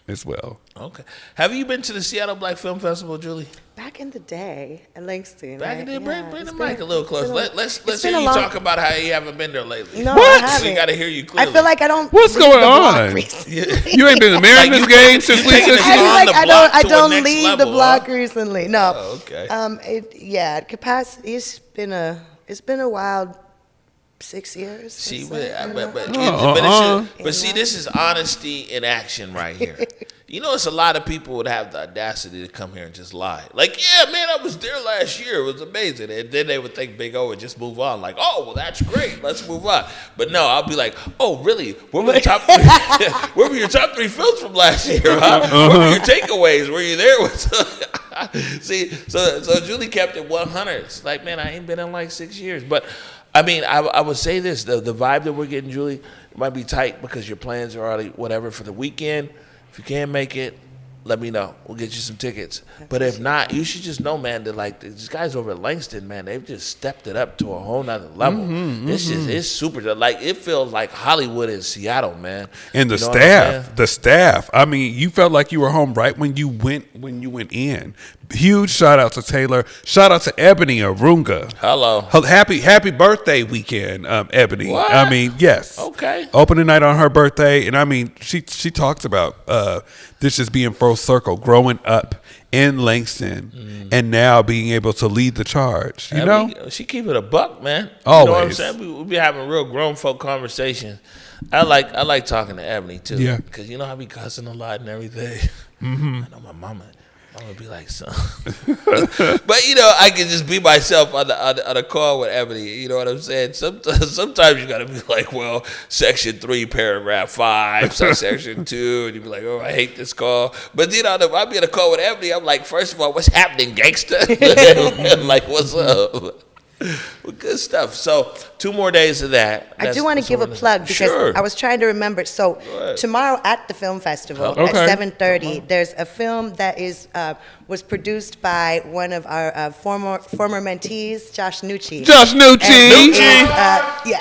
Speaker 3: as well.
Speaker 1: Okay. Have you been to the Seattle Black Film Festival, Julie?
Speaker 2: Back in the day at Langston.
Speaker 1: Back in the day, bring the mic a little closer. Let's hear you talk about how you haven't been there lately.
Speaker 2: No,
Speaker 3: what?
Speaker 2: I haven't.
Speaker 1: We got to hear you clearly.
Speaker 2: I feel like I don't.
Speaker 3: What's going on? You ain't been to Mariners game since we took you.
Speaker 2: I don't leave the block recently. No.
Speaker 1: Oh, okay.
Speaker 2: Capacity. It's been a wild 6 years.
Speaker 1: See, but see, this is honesty in action right here. You know, it's a lot of people would have the audacity to come here and just lie. Like, yeah, man, I was there last year. It was amazing. And then they would think Big O would just move on. Like, oh, well, that's great. Let's move on. But no, I'll be like, oh, really? What were the top three? Where were your top 3 films from last year, huh? What were your takeaways? Were you there with? See, so Julie kept it 100. It's like, man, I ain't been in like 6 years. But I mean, I would say this: the vibe that we're getting, Julie, might be tight because your plans are already whatever for the weekend. If you can't make it, let me know. We'll get you some tickets. But if not, you should just know, man, that like these guys over at Langston, man, they've just stepped it up to a whole nother level. It's super. Like, it feels like Hollywood in Seattle, man.
Speaker 3: And the staff. I mean, you felt like you were home right when you went when you went in. Huge shout out to Taylor. Shout out to Ebony Arunga.
Speaker 1: Hello.
Speaker 3: Happy birthday weekend, Ebony.
Speaker 1: What?
Speaker 3: I mean, yes.
Speaker 1: Okay.
Speaker 3: Opening night on her birthday, and I mean, she talks about this just being full circle, growing up in Langston, and now being able to lead the charge. You know,
Speaker 1: she keep it a buck, man.
Speaker 3: Always.
Speaker 1: You know what I'm saying? We be having real grown folk conversations. I like talking to Ebony too.
Speaker 3: Yeah.
Speaker 1: Because you know I be cussing a lot and everything. Mm-hmm. I know my mama be like, son. But you know, I can just be myself on the call with Ebony. You know what I'm saying? Sometimes you gotta be like, well, section 3, paragraph 5, section 2, and you be like, oh, I hate this call. But you know, I be on a call with Ebony. I'm like, first of all, what's happening, gangster? Like, what's up? Well, good stuff. So 2 more days of that.
Speaker 2: I do want to give a plug because
Speaker 1: Sure.
Speaker 2: I was trying to remember. So tomorrow at the film festival
Speaker 3: Okay.
Speaker 2: at 7:30, there's a film that was produced by one of our former mentees, Josh Nucci.
Speaker 3: Josh Nucci.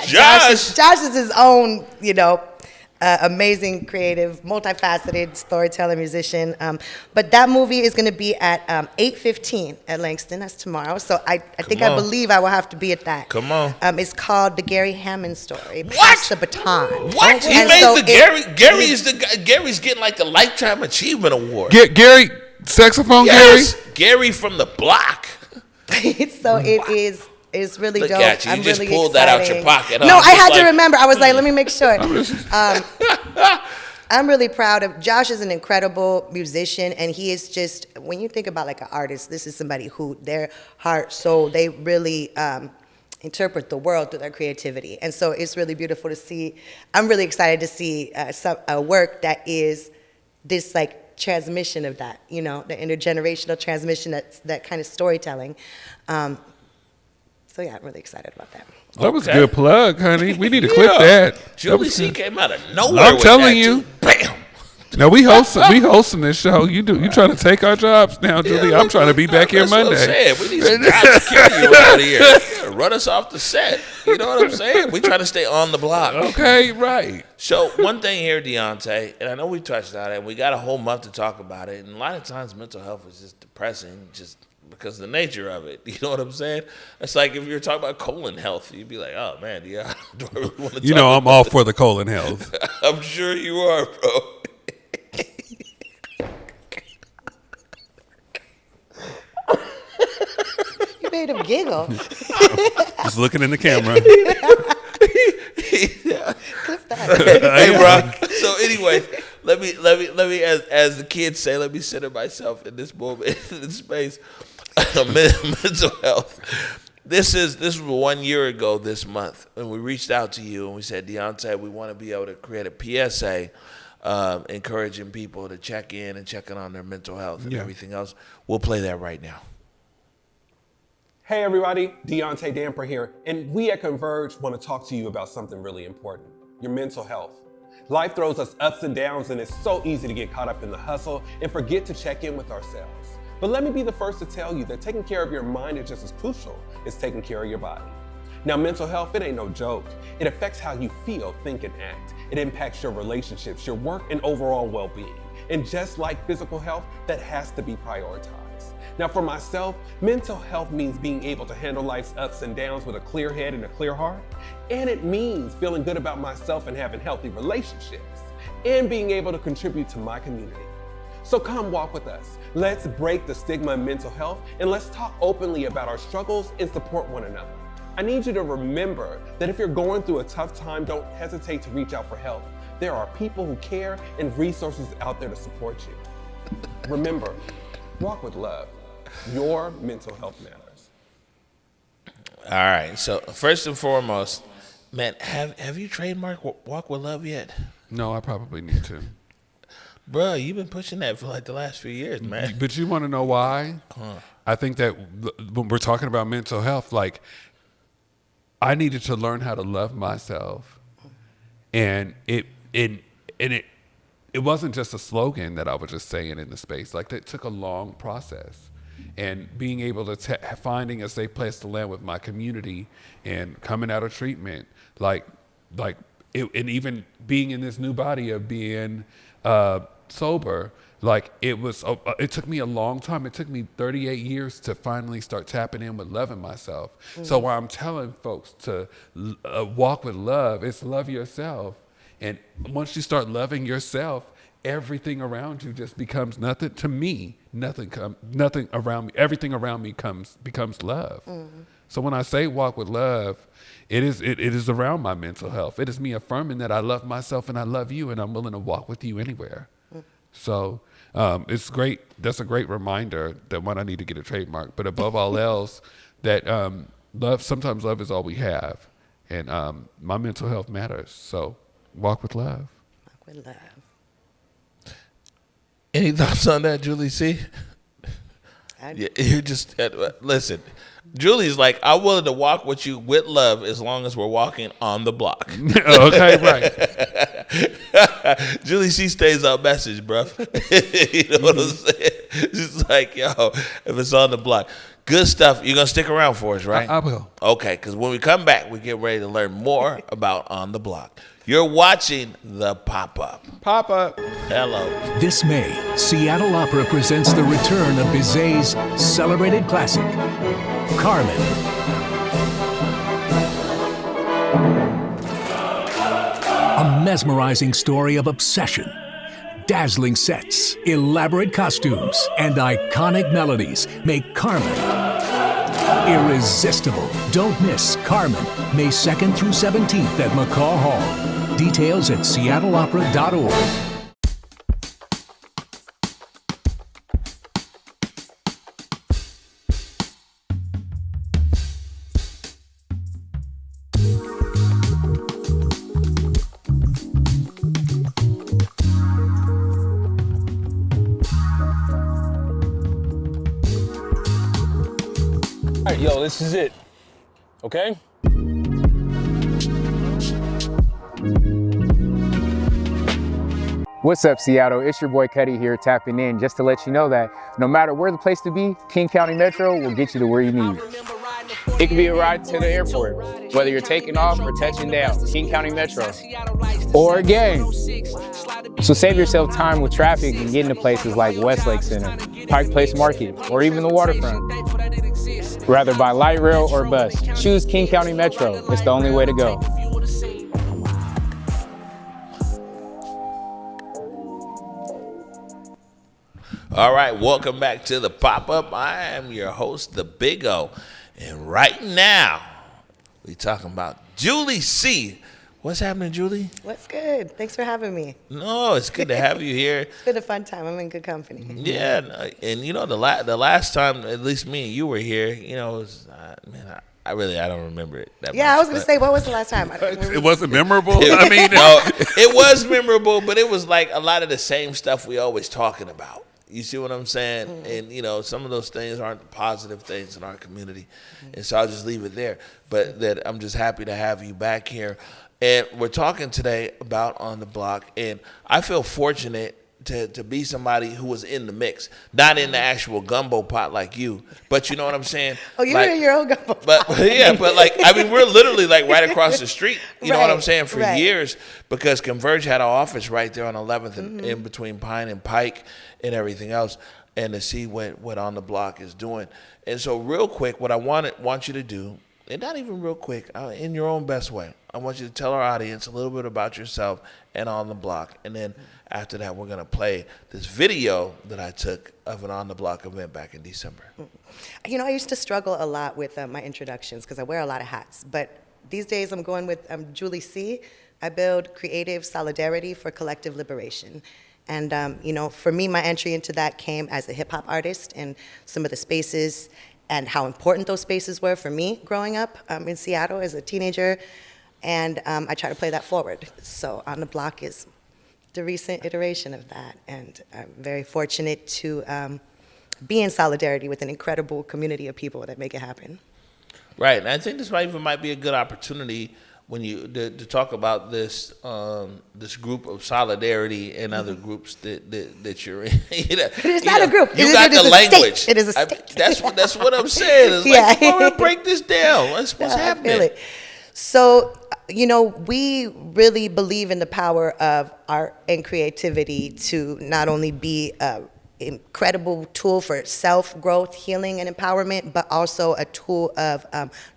Speaker 2: Josh is his own, amazing, creative, multifaceted storyteller, musician. But that movie is going to be at 8:15 at Langston. That's tomorrow. So I believe I will have to be at that.
Speaker 1: Come on.
Speaker 2: It's called The Gary Hammond Story. Pass the baton.
Speaker 1: What? He
Speaker 2: And
Speaker 1: made
Speaker 2: so
Speaker 1: the Gary's getting like the Lifetime Achievement Award.
Speaker 3: Gary, saxophone
Speaker 1: Yes. Gary from the block.
Speaker 2: So it is. It's really
Speaker 1: Look
Speaker 2: dope.
Speaker 1: at you. You
Speaker 2: I'm
Speaker 1: just
Speaker 2: really
Speaker 1: pulled that out
Speaker 2: excited.
Speaker 1: your pocket, huh?
Speaker 2: No, I
Speaker 1: Just
Speaker 2: had to
Speaker 1: like-
Speaker 2: remember. I was like, let me make sure. I'm really proud of Josh. Is an incredible musician, and he is just, when you think about like an artist, this is somebody who their heart, soul, they really interpret the world through their creativity. And so it's really beautiful to see. I'm really excited to see a work that is this like transmission of that, the intergenerational transmission, that kind of storytelling. So yeah, I'm really excited about that.
Speaker 3: That was a good plug, honey. We need to clip that.
Speaker 1: Julie C came out of nowhere.
Speaker 3: I'm
Speaker 1: with
Speaker 3: telling
Speaker 1: that,
Speaker 3: you.
Speaker 1: too. Bam.
Speaker 3: Now we hosting this show. You trying to take our jobs now, Julie? I'm trying to be back here
Speaker 1: That's what I'm
Speaker 3: Monday.
Speaker 1: saying. We need some job security around here. Yeah, run us off the set. You know what I'm saying? We try to stay on the block.
Speaker 3: Okay, right.
Speaker 1: So one thing here, DeAunte, and I know we touched on it, and we got a whole month to talk about it. And a lot of times mental health is just depressing, just because of the nature of it. You know what I'm saying? It's like if you're talking about colon health, you'd be like, oh man, do I really want to talk
Speaker 3: I'm all for the colon health.
Speaker 1: I'm sure you are, bro.
Speaker 2: You made him giggle.
Speaker 3: Just looking in the camera.
Speaker 2: Clip that.
Speaker 1: Hey, bro. So anyway, let me, as the kids say, let me center myself in this moment, in this space. Mental health. This was 1 year ago this month, and we reached out to you and we said, DeAunte, we want to be able to create a PSA, encouraging people to check in and checking on their mental health and everything else. We'll play that right now.
Speaker 7: Hey everybody, DeAunte Damper here, and we at Converge want to talk to you about something really important, your mental health. Life throws us ups and downs, and it's so easy to get caught up in the hustle and forget to check in with ourselves. But let me be the first to tell you that taking care of your mind is just as crucial as taking care of your body. Now, mental health, it ain't no joke. It affects how you feel, think, and act. It impacts your relationships, your work, and overall well-being. And just like physical health, that has to be prioritized. Now, for myself, mental health means being able to handle life's ups and downs with a clear head and a clear heart. And it means feeling good about myself and having healthy relationships. And being able to contribute to my community. So come walk with us. Let's break the stigma of mental health and let's talk openly about our struggles and support one another. I need you to remember that if you're going through a tough time, don't hesitate to reach out for help. There are people who care and resources out there to support you. Remember, walk with love. Your mental health matters.
Speaker 1: All right. So first and foremost, man, have you trademarked Walk with Love yet?
Speaker 3: No, I probably need to.
Speaker 1: Bro, you've been pushing that for like the last few years, man.
Speaker 3: But you want to know why? I think that when we're talking about mental health, like I needed to learn how to love myself, and it wasn't just a slogan that I was just saying in the space. Like it took a long process, and being able to finding a safe place to land with my community and coming out of treatment, and even being in this new body of being sober, Like it took me a long time. It took me 38 years to finally start tapping in with loving myself. So while I'm telling folks to walk with love, it's love yourself. And once you start loving yourself, everything around you just becomes nothing. To me, nothing around me. Everything around me becomes love. So when I say walk with love, it is around my mental health. It is me affirming that I love myself and I love you, and I'm willing to walk with you anywhere. So it's great. That's a great reminder that one, I need to get a trademark. But above all else, that sometimes love is all we have, and my mental health matters. So walk with love.
Speaker 2: Walk with love.
Speaker 1: Any thoughts on that, Julie C? Yeah, you just listen. Julie's like, I'm willing to walk with you with love as long as we're walking on the block.
Speaker 3: Okay, right.
Speaker 1: Julie C stays on message, bro. You know what I'm saying? She's like, yo, if it's on the block. Good stuff. You're going to stick around for us, right?
Speaker 3: I will.
Speaker 1: Okay, because when we come back, we get ready to learn more about On the Block. You're watching the Pop-Up.
Speaker 3: Pop-Up.
Speaker 1: Hello.
Speaker 8: This May, Seattle Opera presents the return of Bizet's celebrated classic, Carmen. A mesmerizing story of obsession, dazzling sets, elaborate costumes, and iconic melodies make Carmen irresistible. Don't miss Carmen, May 2nd through 17th at McCaw Hall. Details at seattleopera.org.
Speaker 5: All right, yo, this is it. Okay?
Speaker 9: What's up, Seattle? It's your boy Cuddy here, tapping in just to let you know that no matter where the place to be, King County Metro will get you to where you need. It could be a ride to the airport, whether you're taking off or touching down, King County Metro, or a game. So save yourself time with traffic and get into places like Westlake Center, Pike Place Market, or even the waterfront. Rather by light rail or bus, choose King County Metro. It's the only way to go.
Speaker 1: All right, welcome back to the Pop-Up. I am your host, the Big O. And right now, we talking about Julie C. What's happening, Julie?
Speaker 2: What's good? Thanks for having me.
Speaker 1: No, it's good to have you here.
Speaker 2: It's been a fun time. I'm in good company.
Speaker 1: Yeah, and you know, the last time, at least me and you were here, you know, it was, man, I don't remember it that much.
Speaker 2: Yeah, I was going to say, what was the last time?
Speaker 3: It wasn't memorable. I mean,
Speaker 1: no, it was memorable, but it was like a lot of the same stuff we always talking about. You see what I'm saying? Mm-hmm. And, you know, some of those things aren't the positive things in our community. Mm-hmm. And so I'll just leave it there. But that I'm just happy to have you back here. And we're talking today about On the Block. And I feel fortunate to be somebody who was in the mix. Not in the actual gumbo pot like you. But you know what I'm saying?
Speaker 2: Oh, you're in your own gumbo pot.
Speaker 1: But yeah, but like, I mean, we're literally like right across the street. You know what I'm saying? For
Speaker 2: right.
Speaker 1: years. Because Converge had an office right there on 11th and in between Pine and Pike and everything else, and to see what On the Block is doing. And so real quick, what I want you to do, and not even real quick, in your own best way, I want you to tell our audience a little bit about yourself and On the Block. And then after that, we're going to play this video that I took of an On the Block event back in December.
Speaker 2: You know, I used to struggle a lot with my introductions because I wear a lot of hats. But these days I'm going with Julie C. I build creative solidarity for collective liberation. And, you know, for me, my entry into that came as a hip-hop artist and some of the spaces and how important those spaces were for me growing up in Seattle as a teenager. And I try to play that forward. So On the Block is the recent iteration of that. And I'm very fortunate to be in solidarity with an incredible community of people that make it happen.
Speaker 1: Right. And I think this might be a good opportunity when you to talk about this this group of solidarity and other groups that you're in.
Speaker 2: It's not a group.
Speaker 1: You got the language.
Speaker 2: State. It is a state.
Speaker 1: That's what I'm saying. It's like, come on, break this down. What's happening?
Speaker 2: So we really believe in the power of art and creativity to not only be an incredible tool for self-growth, healing, and empowerment, but also a tool of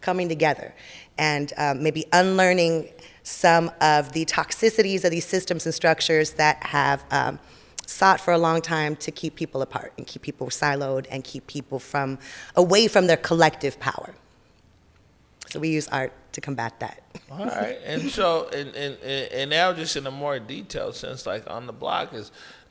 Speaker 2: coming together and maybe unlearning some of the toxicities of these systems and structures that have sought for a long time to keep people apart and keep people siloed and keep people away from their collective power. So we use art to combat that.
Speaker 1: All right, and so and now just in a more detailed sense, like On the Block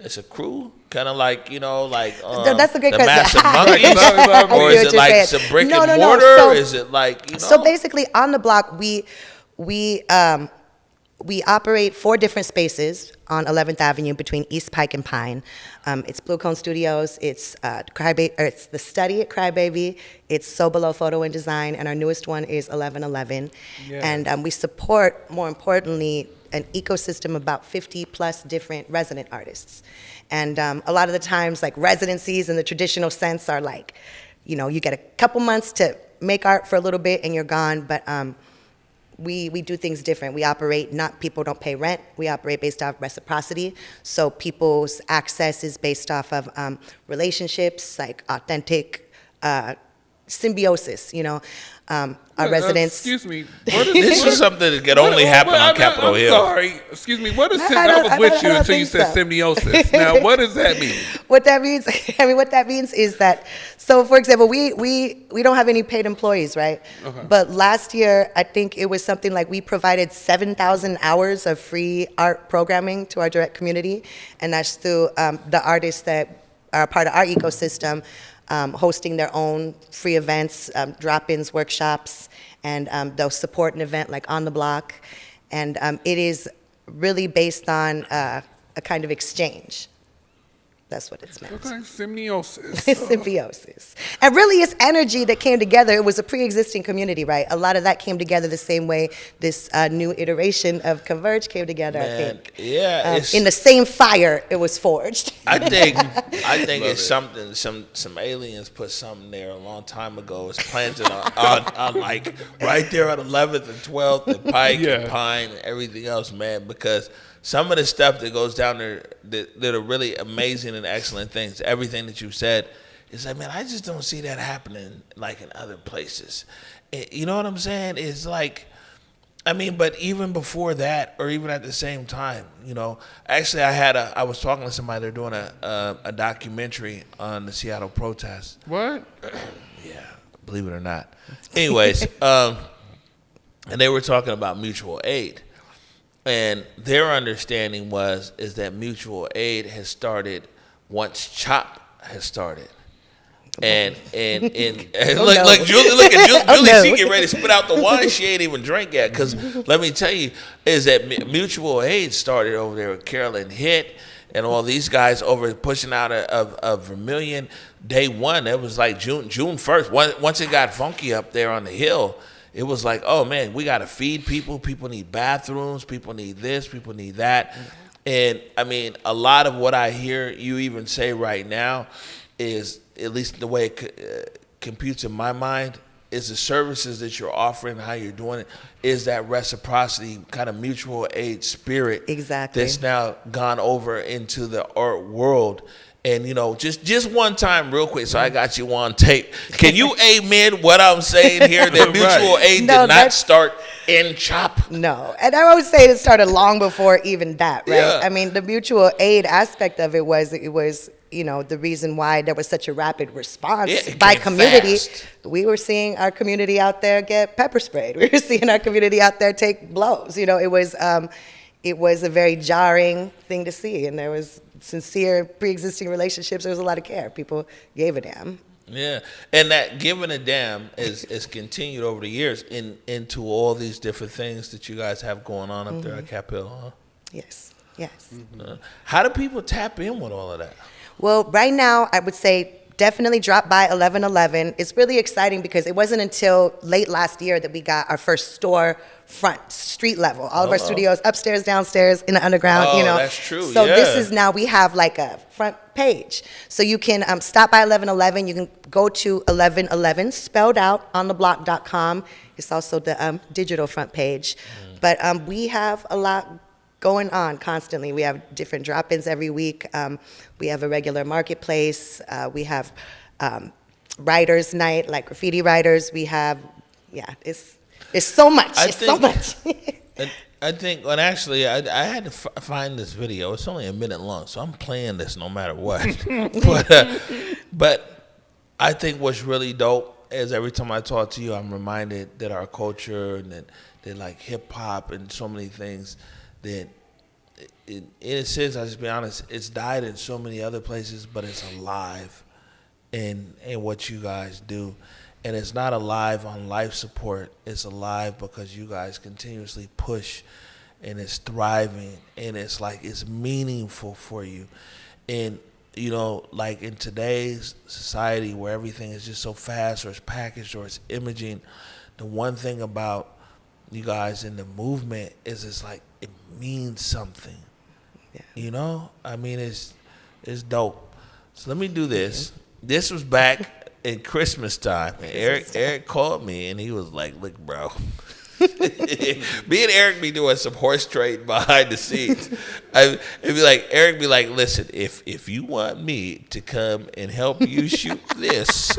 Speaker 1: it's a crew, kind of like
Speaker 2: That's a great
Speaker 1: the
Speaker 2: question.
Speaker 1: Massive Monkeys,
Speaker 2: I see
Speaker 1: or is
Speaker 2: what
Speaker 1: it
Speaker 2: you're
Speaker 1: like
Speaker 2: saying.
Speaker 1: some brick
Speaker 2: No,
Speaker 1: and
Speaker 2: no, no.
Speaker 1: mortar?
Speaker 2: So-
Speaker 1: Is it like
Speaker 2: So basically, On the Block, we operate 4 different spaces on 11th Avenue between East Pike and Pine. It's Blue Cone Studios, it's it's The Study at Crybaby, it's So Below Photo and Design, and our newest one is 1111.
Speaker 3: Yes.
Speaker 2: And we support, more importantly, an ecosystem of about 50 plus different resident artists. And a lot of the times, like residencies in the traditional sense are like, you get a couple months to make art for a little bit and you're gone, but we do things different. We operate, people don't pay rent. We operate based off reciprocity. So people's access is based off of relationships, like authentic symbiosis, our residents.
Speaker 3: Excuse me. What is
Speaker 1: this is something that can only happen on Capitol Hill.
Speaker 3: Sorry. Excuse me. What is
Speaker 2: I
Speaker 3: I was with you
Speaker 2: don't
Speaker 3: until you
Speaker 2: think
Speaker 3: said
Speaker 2: so.
Speaker 3: symbiosis. Now, what does that mean?
Speaker 2: What that means is that, so for example, we don't have any paid employees, right?
Speaker 3: Okay.
Speaker 2: But last year, I think it was something like we provided 7,000 hours of free art programming to our direct community, and that's through the artists that are part of our ecosystem, hosting their own free events, drop-ins, workshops, and they'll support an event like On the Block. And it is really based on a kind of exchange. That's what it's meant.
Speaker 3: Okay, symbiosis.
Speaker 2: Symbiosis. And really it's energy that came together. It was a pre-existing community, right? A lot of that came together the same way this new iteration of Converge came together, I think.
Speaker 1: Yeah,
Speaker 2: In the same fire it was forged.
Speaker 1: I think it's something. Some aliens put something there a long time ago. It's planted on like right there on 11th and 12th and Pike and Pine and everything else, man. Because some of the stuff that goes down there that are really amazing and excellent things. Everything that you said is like, man, I just don't see that happening like in other places. You know what I'm saying? It's like, I mean, but even before that, or even at the same time, actually, I was talking to somebody. They're doing a documentary on the Seattle protests.
Speaker 3: What?
Speaker 1: Yeah, believe it or not. Anyways, and they were talking about mutual aid, and their understanding is that mutual aid has started once CHOP has started. And look, Julie she get ready to spit out the wine she ain't even drank yet. Because let me tell you, is that mutual aid started over there with Carolyn Hitt and all these guys over pushing out of Vermilion. Day one, it was like June 1st. Once it got funky up there on the hill, it was like, oh man, we got to feed people. People need bathrooms. People need this. People need that. And I mean, a lot of what I hear you even say right now is, at least the way it computes in my mind, is the services that you're offering, how you're doing it, is that reciprocity, kind of mutual aid spirit.
Speaker 2: Exactly.
Speaker 1: That's now gone over into the art world. And, just one time real quick, so I got you on tape. Can you amen what I'm saying here, that mutual aid did not start in CHOP?
Speaker 2: No. And I would say it started long before even that, right?
Speaker 1: Yeah.
Speaker 2: I mean, the mutual aid aspect of it was the reason why there was such a rapid response by community.
Speaker 1: Fast.
Speaker 2: We were seeing our community out there get pepper sprayed. We were seeing our community out there take blows. It was a very jarring thing to see, and there was sincere pre-existing relationships. There was a lot of care. People gave a damn.
Speaker 1: Yeah, and that giving a damn is continued over the years into all these different things that you guys have going on up there at Capitol, huh?
Speaker 2: Yes.
Speaker 1: How do people tap in with all of that?
Speaker 2: Well, right now, I would say definitely drop by 1111. It's really exciting because it wasn't until late last year that we got our first store front, street level. All of our studios upstairs, downstairs, in the underground,
Speaker 1: that's true,
Speaker 2: So
Speaker 1: yeah.
Speaker 2: this is now, we have like a front page. So you can stop by 1111. You can go to 1111, spelled out, ontheblock.com. It's also the digital front page. But we have a lot going on constantly. We have different drop-ins every week. We have a regular marketplace. We have writers' night, like graffiti writers. We have, it's so much. So much.
Speaker 1: I think, well, actually, I had to find this video. It's only a minute long, so I'm playing this no matter what. But I think what's really dope is every time I talk to you, I'm reminded that our culture and that like hip hop and so many things that, in a sense, I'll just be honest, it's died in so many other places, but it's alive in what you guys do. And it's not alive on life support. It's alive because you guys continuously push, and it's thriving, and it's like it's meaningful for you. And, you know, like in today's society where everything is just so fast, or it's packaged, or it's imaging, the one thing about you guys in the movement is it's like it means something. Yeah. You know? I mean, it's dope. So let me do this. This was back in Christmas time, Eric called me and he was like, "Look, bro, me and Eric be doing some horse trading behind the scenes. Eric be like, listen, if you want me to come and help you shoot this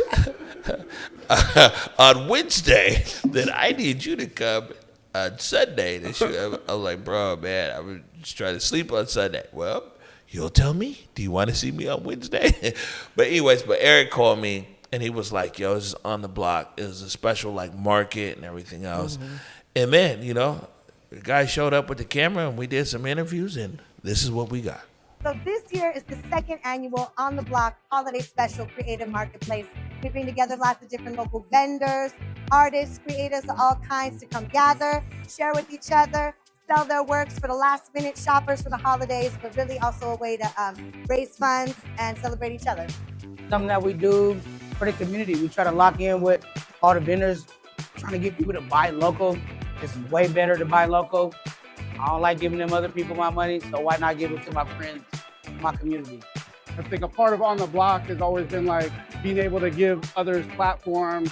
Speaker 1: on Wednesday, then I need you to come on Sunday to shoot." I was like, bro, man, I was just trying to sleep on Sunday. Well, you'll tell me. Do you want to see me on Wednesday? But Eric called me. And he was like, yo, this is on the block. It was a special, like, market and everything else. Mm-hmm. And then, you know, the guy showed up with the camera, and we did some interviews, and this is what we got.
Speaker 10: So this year is the second annual On the Block Holiday Special Creative Marketplace. We bring together lots of different local vendors, artists, creators of all kinds to come gather, share with each other, sell their works for the last-minute shoppers for the holidays, but really also a way to raise funds and celebrate each other.
Speaker 11: Something that we do for the community. We try to lock in with all the vendors, trying to get people to buy local. It's way better to buy local. I don't like giving them other people my money, so why not give it to my friends, my community?
Speaker 12: I think a part of On the Block has always been like being able to give others platforms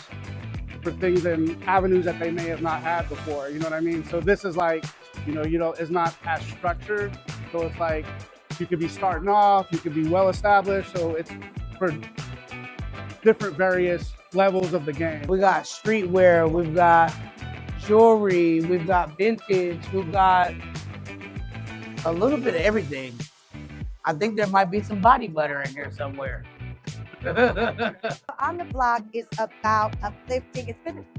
Speaker 12: for things and avenues that they may have not had before. You know what I mean? So this is like, you know, it's not as structured. So it's like you could be starting off, you could be well established. So it's for different various levels of the game.
Speaker 11: We got streetwear, we've got jewelry, we've got vintage, we've got a little bit of everything. I think there might be some body butter in here somewhere.
Speaker 10: On the Block is about uplifting.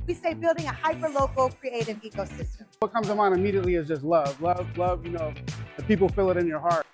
Speaker 10: We say building a hyper-local creative ecosystem.
Speaker 12: What comes to mind immediately is just love, you know, the people feel it in your heart.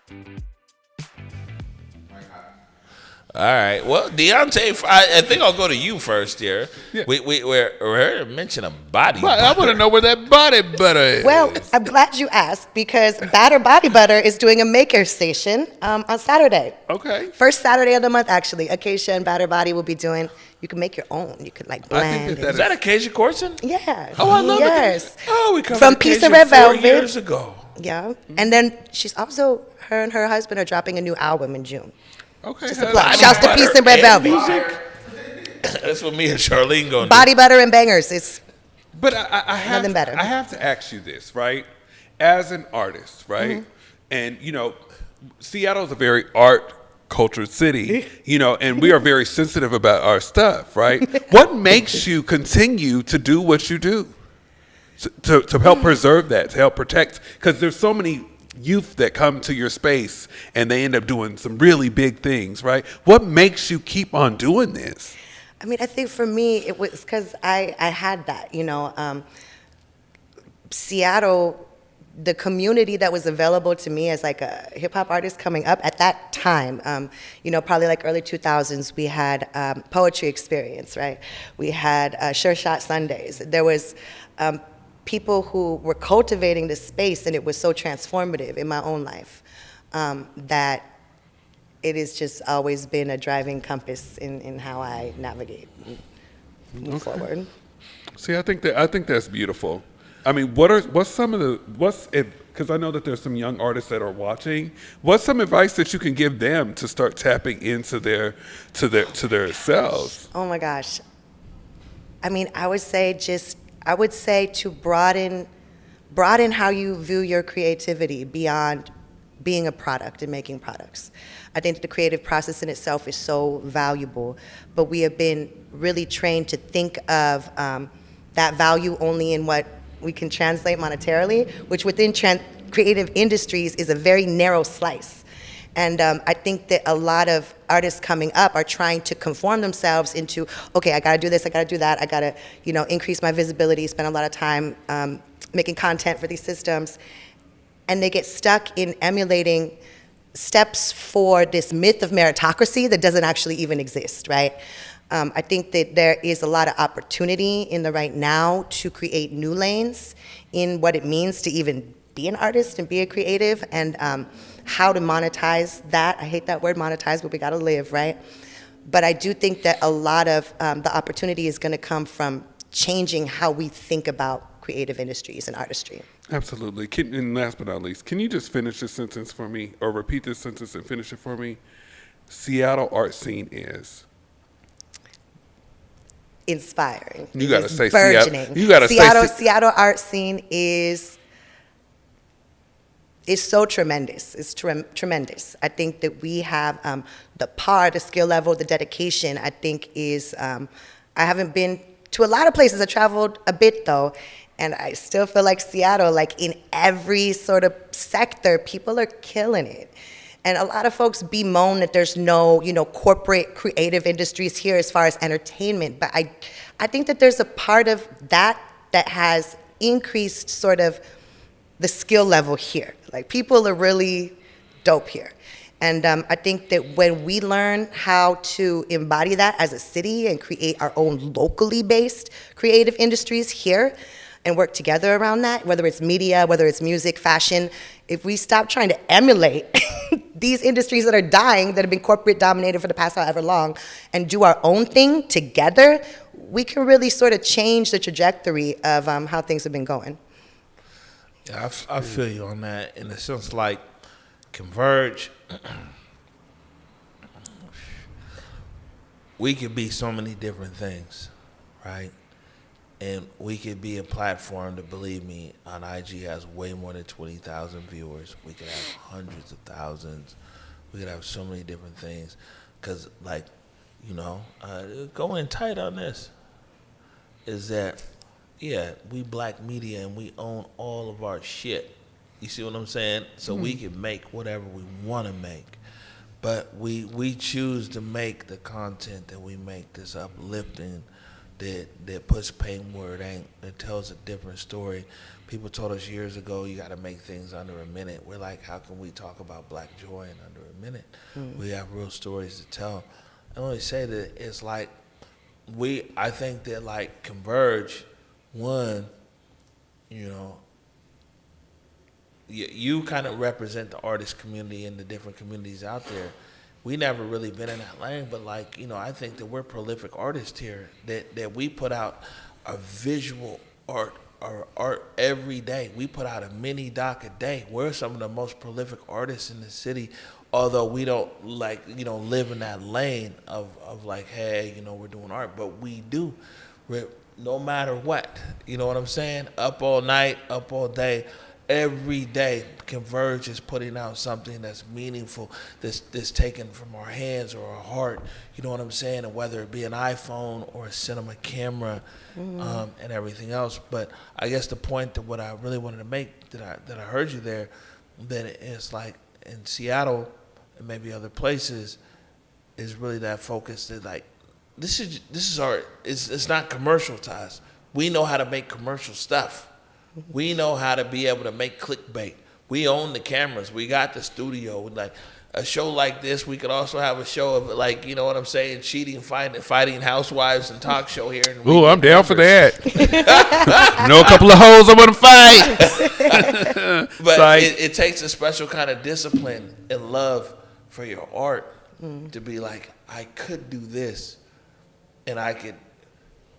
Speaker 1: All right. Well, DeAunte, I think I'll go to you first here. Yeah. We're mentioning body butter.
Speaker 3: I want to know where that body butter is.
Speaker 2: Well, I'm glad you asked because Batter Body Butter is doing a maker station on Saturday.
Speaker 3: Okay.
Speaker 2: First Saturday of the month, actually. Acacia and Batter Body will be doing. You can make your own. You can like blend.
Speaker 1: Is that Acacia Corson?
Speaker 2: Yeah.
Speaker 1: Oh, I love it.
Speaker 2: Yes.
Speaker 1: Oh, we covered
Speaker 2: from Piece of Red
Speaker 1: 4
Speaker 2: Velvet
Speaker 1: years ago.
Speaker 2: Yeah. And then she's also, her and her husband are dropping a new album in June.
Speaker 3: Okay.
Speaker 2: Just a plug. Shouts to Peace and Red Velvet.
Speaker 1: That's what me and Charlene going to do.
Speaker 2: Body butter and bangers. It's
Speaker 3: but I have
Speaker 2: nothing better.
Speaker 3: I have to ask you this, right? As an artist, right? Mm-hmm. And, you know, Seattle's a very art cultured city, you know, and we are very sensitive about our stuff, right? What makes you continue to do what you do? To help preserve that, to help protect, because there's so many youth that come to your space and they end up doing some really big things, right? What makes you keep on doing this?
Speaker 2: I mean, I think for me, it was because I had that, you know, Seattle, the community that was available to me as like a hip hop artist coming up at that time, you know, probably like early 2000s, we had poetry experience, right? We had Sure Shot Sundays. There was people who were cultivating this space, and it was so transformative in my own life that it has just always been a driving compass in how I navigate and move forward.
Speaker 3: See, I think that's beautiful. I mean, because I know that there's some young artists that are watching. What's some advice that you can give them to start tapping into their selves?
Speaker 2: Oh my gosh. I mean, I would say to broaden broaden how you view your creativity beyond being a product and making products. I think the creative process in itself is so valuable, but we have been really trained to think of that value only in what we can translate monetarily, which within creative industries is a very narrow slice. And I think that a lot of artists coming up are trying to conform themselves into, okay, I gotta do this, I gotta do that, I gotta, increase my visibility, spend a lot of time making content for these systems. And they get stuck in emulating steps for this myth of meritocracy that doesn't actually even exist, right? I think that there is a lot of opportunity in the right now to create new lanes in what it means to even be an artist and be a creative, and how to monetize that. I hate that word monetize, but we gotta live, right? But I do think that a lot of the opportunity is gonna come from changing how we think about creative industries and artistry.
Speaker 3: Absolutely. And last but not least, can you just finish this sentence for me, or repeat this sentence and finish it for me? Seattle art scene is
Speaker 2: inspiring.
Speaker 3: You gotta say
Speaker 2: burgeoning.
Speaker 3: Seattle. You gotta say
Speaker 2: Seattle art scene is so tremendous. It's tremendous. I think that we have the skill level, the dedication. I think is. I haven't been to a lot of places. I traveled a bit though. And I still feel like Seattle, like in every sort of sector, people are killing it. And a lot of folks bemoan that there's no, corporate creative industries here as far as entertainment. But I think that there's a part of that has increased sort of the skill level here. Like people are really dope here. And I think that when we learn how to embody that as a city and create our own locally based creative industries here, and work together around that, whether it's media, whether it's music, fashion, if we stop trying to emulate these industries that are dying, that have been corporate dominated for the past however long, and do our own thing together, we can really sort of change the trajectory of how things have been going.
Speaker 1: Yeah, I feel you on that, in the sense like Converge, we could be so many different things, right? And we could be a platform that, believe me, on IG has way more than 20,000 viewers. We could have hundreds of thousands. We could have so many different things. Because, going tight on this is that, yeah, we black media and we own all of our shit. You see what I'm saying? So we can make whatever we want to make. But we choose to make the content that we make that's uplifting, that puts pain where it ain't, that tells a different story. People told us years ago, you got to make things under a minute. We're like, how can we talk about black joy in under a minute? We have real stories to tell. I only say that it's like, I think that like Converge, one, you kind of represent the artist community and the different communities out there. We never really been in that lane, but I think that we're prolific artists here, that we put out a visual art or art every day. We put out a mini doc a day. We're some of the most prolific artists in the city, although we don't live in that lane of like, hey, we're doing art, but we do. No matter what, you know what I'm saying? Up all night, up all day. Every day, Converge is putting out something that's meaningful, that's taken from our hands or our heart. You know what I'm saying? And whether it be an iPhone or a cinema camera, and everything else. But I guess the point that what I really wanted to make, that I heard you there, that it's like in Seattle and maybe other places, is really that focus that like this is art. It's not commercial to us. We know how to make commercial stuff. We know how to be able to make clickbait. We own the cameras. We got the studio. Like a show like this, we could also have a show of like, you know what I'm saying, cheating, fighting housewives and talk show here.
Speaker 3: Ooh, I'm down for that. Know a couple of hoes I want to fight.
Speaker 1: But it takes a special kind of discipline and love for your art to be like, I could do this, and I could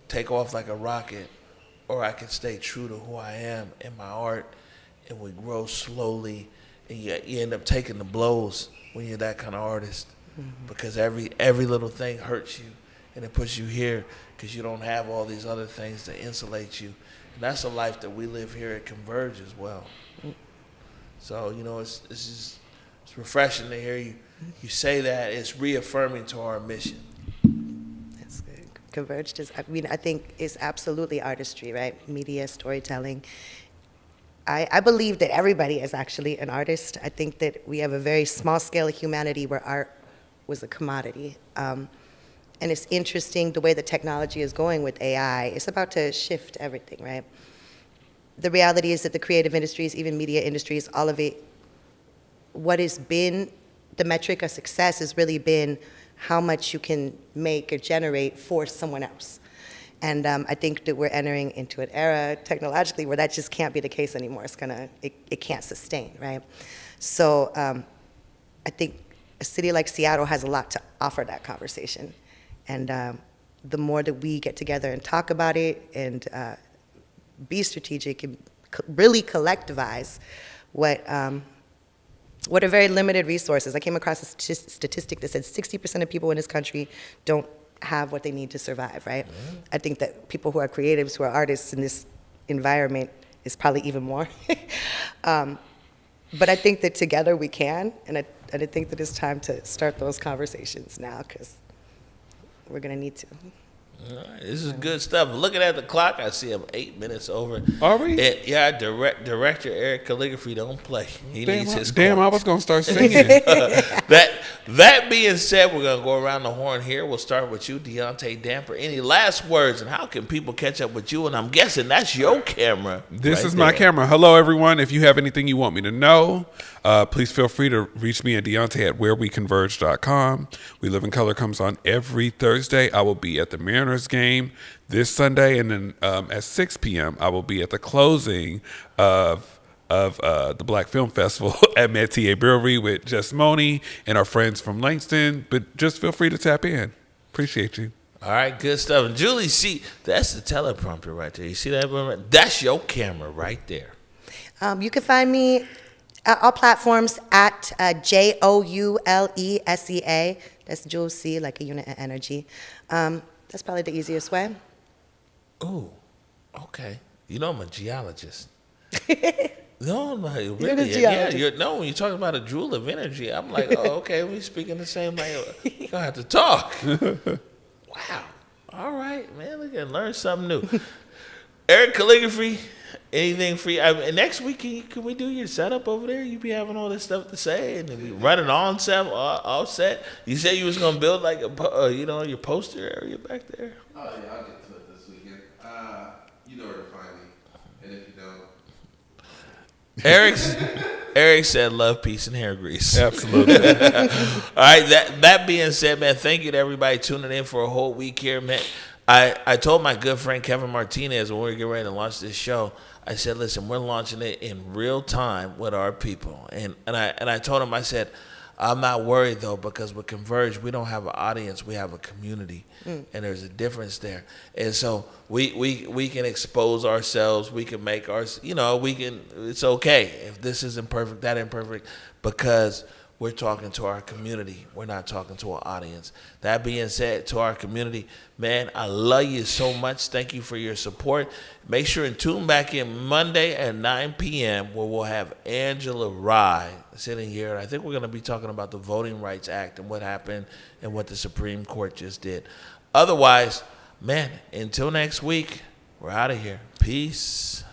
Speaker 1: take off like a rocket. Or I can stay true to who I am in my art, and we grow slowly, and you end up taking the blows when you're that kind of artist, because every little thing hurts you, and it puts you here because you don't have all these other things to insulate you, That's a life that we live here at Converge as well. So, it's refreshing to hear you say that. It's reaffirming to our mission.
Speaker 2: That's good. Converge I think is absolutely artistry, right? Media, storytelling. I believe that everybody is actually an artist. I think that we have a very small scale of humanity where art was a commodity. And it's interesting the way the technology is going with AI. It's about to shift everything, right? The reality is that the creative industries, even media industries, all of it, what has been the metric of success has really been how much you can make or generate for someone else. And I think that we're entering into an era technologically where that just can't be the case anymore. It can't sustain, right? So I think a city like Seattle has a lot to offer that conversation. And the more that we get together and talk about it and be strategic and really collectivize what are very limited resources. I came across a statistic that said 60% of people in this country don't have what they need to survive, right? Mm-hmm. I think that people who are creatives, who are artists in this environment is probably even more. But I think that together we can, and I think that it's time to start those conversations now because we're gonna need to.
Speaker 1: All right, this is good stuff. Looking at the clock, I see I'm 8 minutes over.
Speaker 3: Are we?
Speaker 1: Yeah, director Eric Calligraphy don't play. He needs his
Speaker 3: I was gonna start singing.
Speaker 1: That being said, we're gonna go around the horn here. We'll start with you, DeAunte Damper. Any last words, and how can people catch up with you? And I'm guessing that's your camera.
Speaker 3: This is my camera. Hello, everyone. If you have anything you want me to know, please feel free to reach me at DeAunte@whereweconverge.com. We Live in Color comes on every Thursday. I will be at the Mariners game this Sunday, and then at 6 p.m. I will be at the closing of the Black Film Festival at Métier Brewery with Jess Money and our friends from Langston. But just feel free to tap in. Appreciate you.
Speaker 1: All right, good stuff. And Julie, see, that's the teleprompter right there. You see that? That's your camera right there.
Speaker 2: You can find me all platforms at JOULESEA. That's Jules C, like a unit of energy. That's probably the easiest way.
Speaker 1: Oh, okay. I'm a geologist. No, really. Yeah, when you're talking about a joule of energy, I'm like, oh, okay, we speaking the same language. You're going to have to talk. Wow. All right, man, we can learn something new. Eric Calligraphy, anything for you? Next week, can we do your setup over there? You be having all this stuff to say, and then we running on set, off set. You said you was going to build like your poster area back there.
Speaker 13: Oh yeah, I'll get to it this weekend. You know where to find me, and if you don't,
Speaker 1: Eric said love, peace, and hair grease.
Speaker 3: Absolutely.
Speaker 1: All right, that being said, man, thank you to everybody tuning in for a whole week here, man. I told my good friend Kevin Martinez when we were getting ready to launch this show, I said, listen, we're launching it in real time with our people. And I told him, I said, I'm not worried, though, because with Converge, we don't have an audience. We have a community, and there's a difference there. And so we can expose ourselves. We can make it's okay if this isn't perfect, that imperfect, because we're talking to our community. We're not talking to our audience. That being said, to our community, man, I love you so much. Thank you for your support. Make sure and tune back in Monday at 9 p.m. where we'll have Angela Rye sitting here. I think we're going to be talking about the Voting Rights Act and what happened and what the Supreme Court just did. Otherwise, man, until next week, we're out of here. Peace.